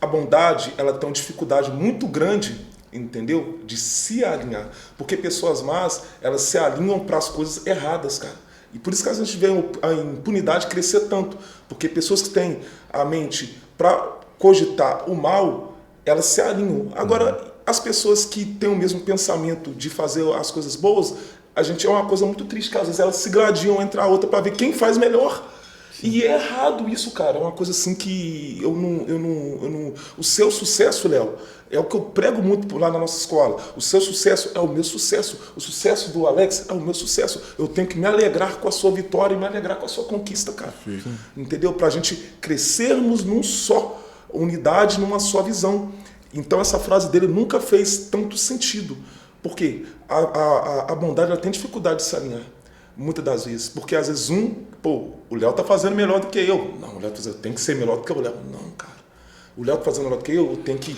A bondade, ela tem uma dificuldade muito grande, entendeu? De se alinhar. Porque pessoas más, elas se alinham para as coisas erradas, cara. E por isso que a gente vê a impunidade crescer tanto. Porque pessoas que têm a mente para cogitar o mal, elas se alinham. Agora, as pessoas que têm o mesmo pensamento de fazer as coisas boas, a gente é uma coisa muito triste, que às vezes elas se gladiam entre a outra para ver quem faz melhor. Sim. E é errado isso, cara. É uma coisa assim que eu não... O seu sucesso, Léo, é o que eu prego muito lá na nossa escola. O seu sucesso é o meu sucesso. O sucesso do Alex é o meu sucesso. Eu tenho que me alegrar com a sua vitória e me alegrar com a sua conquista, cara. Sim. Entendeu? Pra gente crescermos num só, unidade, numa só visão. Então essa frase dele nunca fez tanto sentido. Por quê? A bondade, ela tem dificuldade de se alinhar. Muitas das vezes. Porque às vezes o Léo tá fazendo melhor do que eu. Não, o Léo tem que ser melhor do que o Léo. Não, cara. O Léo tá fazendo melhor do que eu tenho que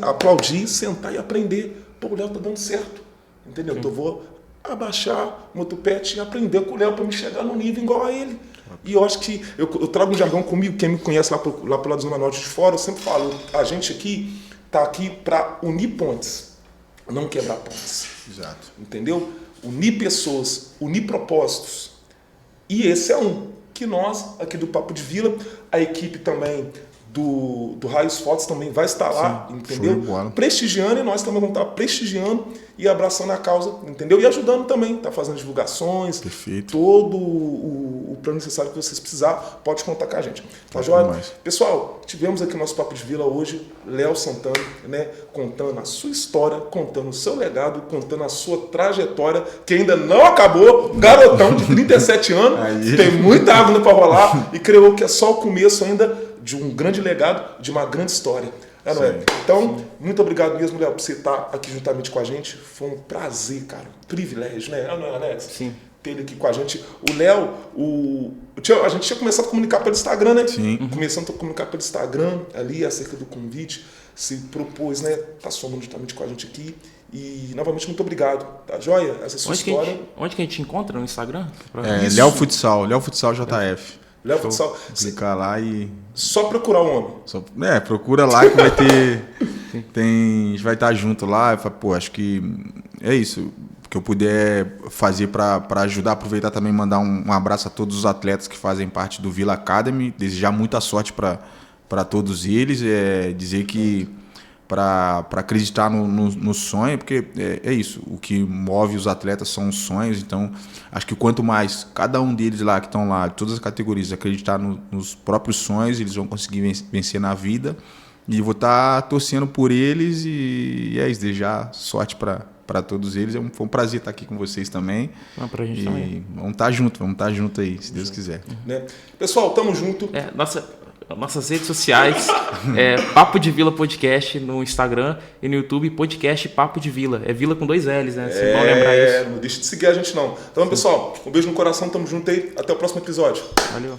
aplaudir, sentar e aprender. O Léo tá dando certo. Entendeu? Então eu vou abaixar o meu tupete e aprender com o Léo para me chegar no nível igual a ele. E eu acho que eu trago um jargão comigo. Quem me conhece lá pro lado da Zona Norte de Fora, eu sempre falo, a gente aqui tá aqui para unir pontes, não quebrar pontes. Exato. Entendeu? Unir pessoas, unir propósitos. E esse é que nós, aqui do Papo de Vila, a equipe também do Raios Fotos também vai estar lá, sim, entendeu? Prestigiando, e nós também vamos estar prestigiando e abraçando a causa, entendeu? E ajudando também, tá fazendo divulgações. Perfeito. Todo o plano necessário que vocês precisar, pode contar com a gente. Tá joia? Pessoal, tivemos aqui o nosso Papo de Vila hoje, Léo Santana, né, contando a sua história, contando o seu legado, contando a sua trajetória, que ainda não acabou, garotão de 37 anos, aí tem muita água para rolar, e creio que é só o começo ainda de um grande legado, de uma grande história. Não é? Então, muito obrigado mesmo, Léo, por você estar aqui juntamente com a gente. Foi um prazer, cara, um privilégio, né? Não é, Alex? Sim. Ter ele aqui com a gente. O Léo, a gente tinha começado a comunicar pelo Instagram, né? Sim. Começando a comunicar pelo Instagram, ali, acerca do convite. Se propôs, né? Tá somando juntamente com a gente aqui. E, novamente, muito obrigado. Tá joia? Essa é a sua história. Onde que a gente encontra no Instagram? Léo Futsal JF. Léo Futsal. Clicar lá e... Só procurar o homem. Procura lá que vai ter... a gente vai estar junto lá. Acho que é isso. Que eu puder fazer para ajudar, aproveitar também, mandar um abraço a todos os atletas que fazem parte do Vila Academy. Desejar muita sorte para todos eles. Dizer que para acreditar no sonho, porque é isso, o que move os atletas são os sonhos. Então acho que quanto mais cada um deles lá que estão lá, todas as categorias, acreditar nos próprios sonhos, eles vão conseguir vencer na vida. E vou estar torcendo por eles e é isso, desejar sorte para todos eles. Foi um prazer estar aqui com vocês também. Pra gente também. Vamos estar junto aí, se Deus quiser. Né? Pessoal, tamo junto. nossas redes sociais, Papo de Vila Podcast no Instagram e no YouTube, podcast Papo de Vila. É Vila com 2 L's, né? Vocês vão lembrar isso. Não deixa de seguir a gente não. Então, pessoal, um beijo no coração, tamo junto aí. Até o próximo episódio. Valeu.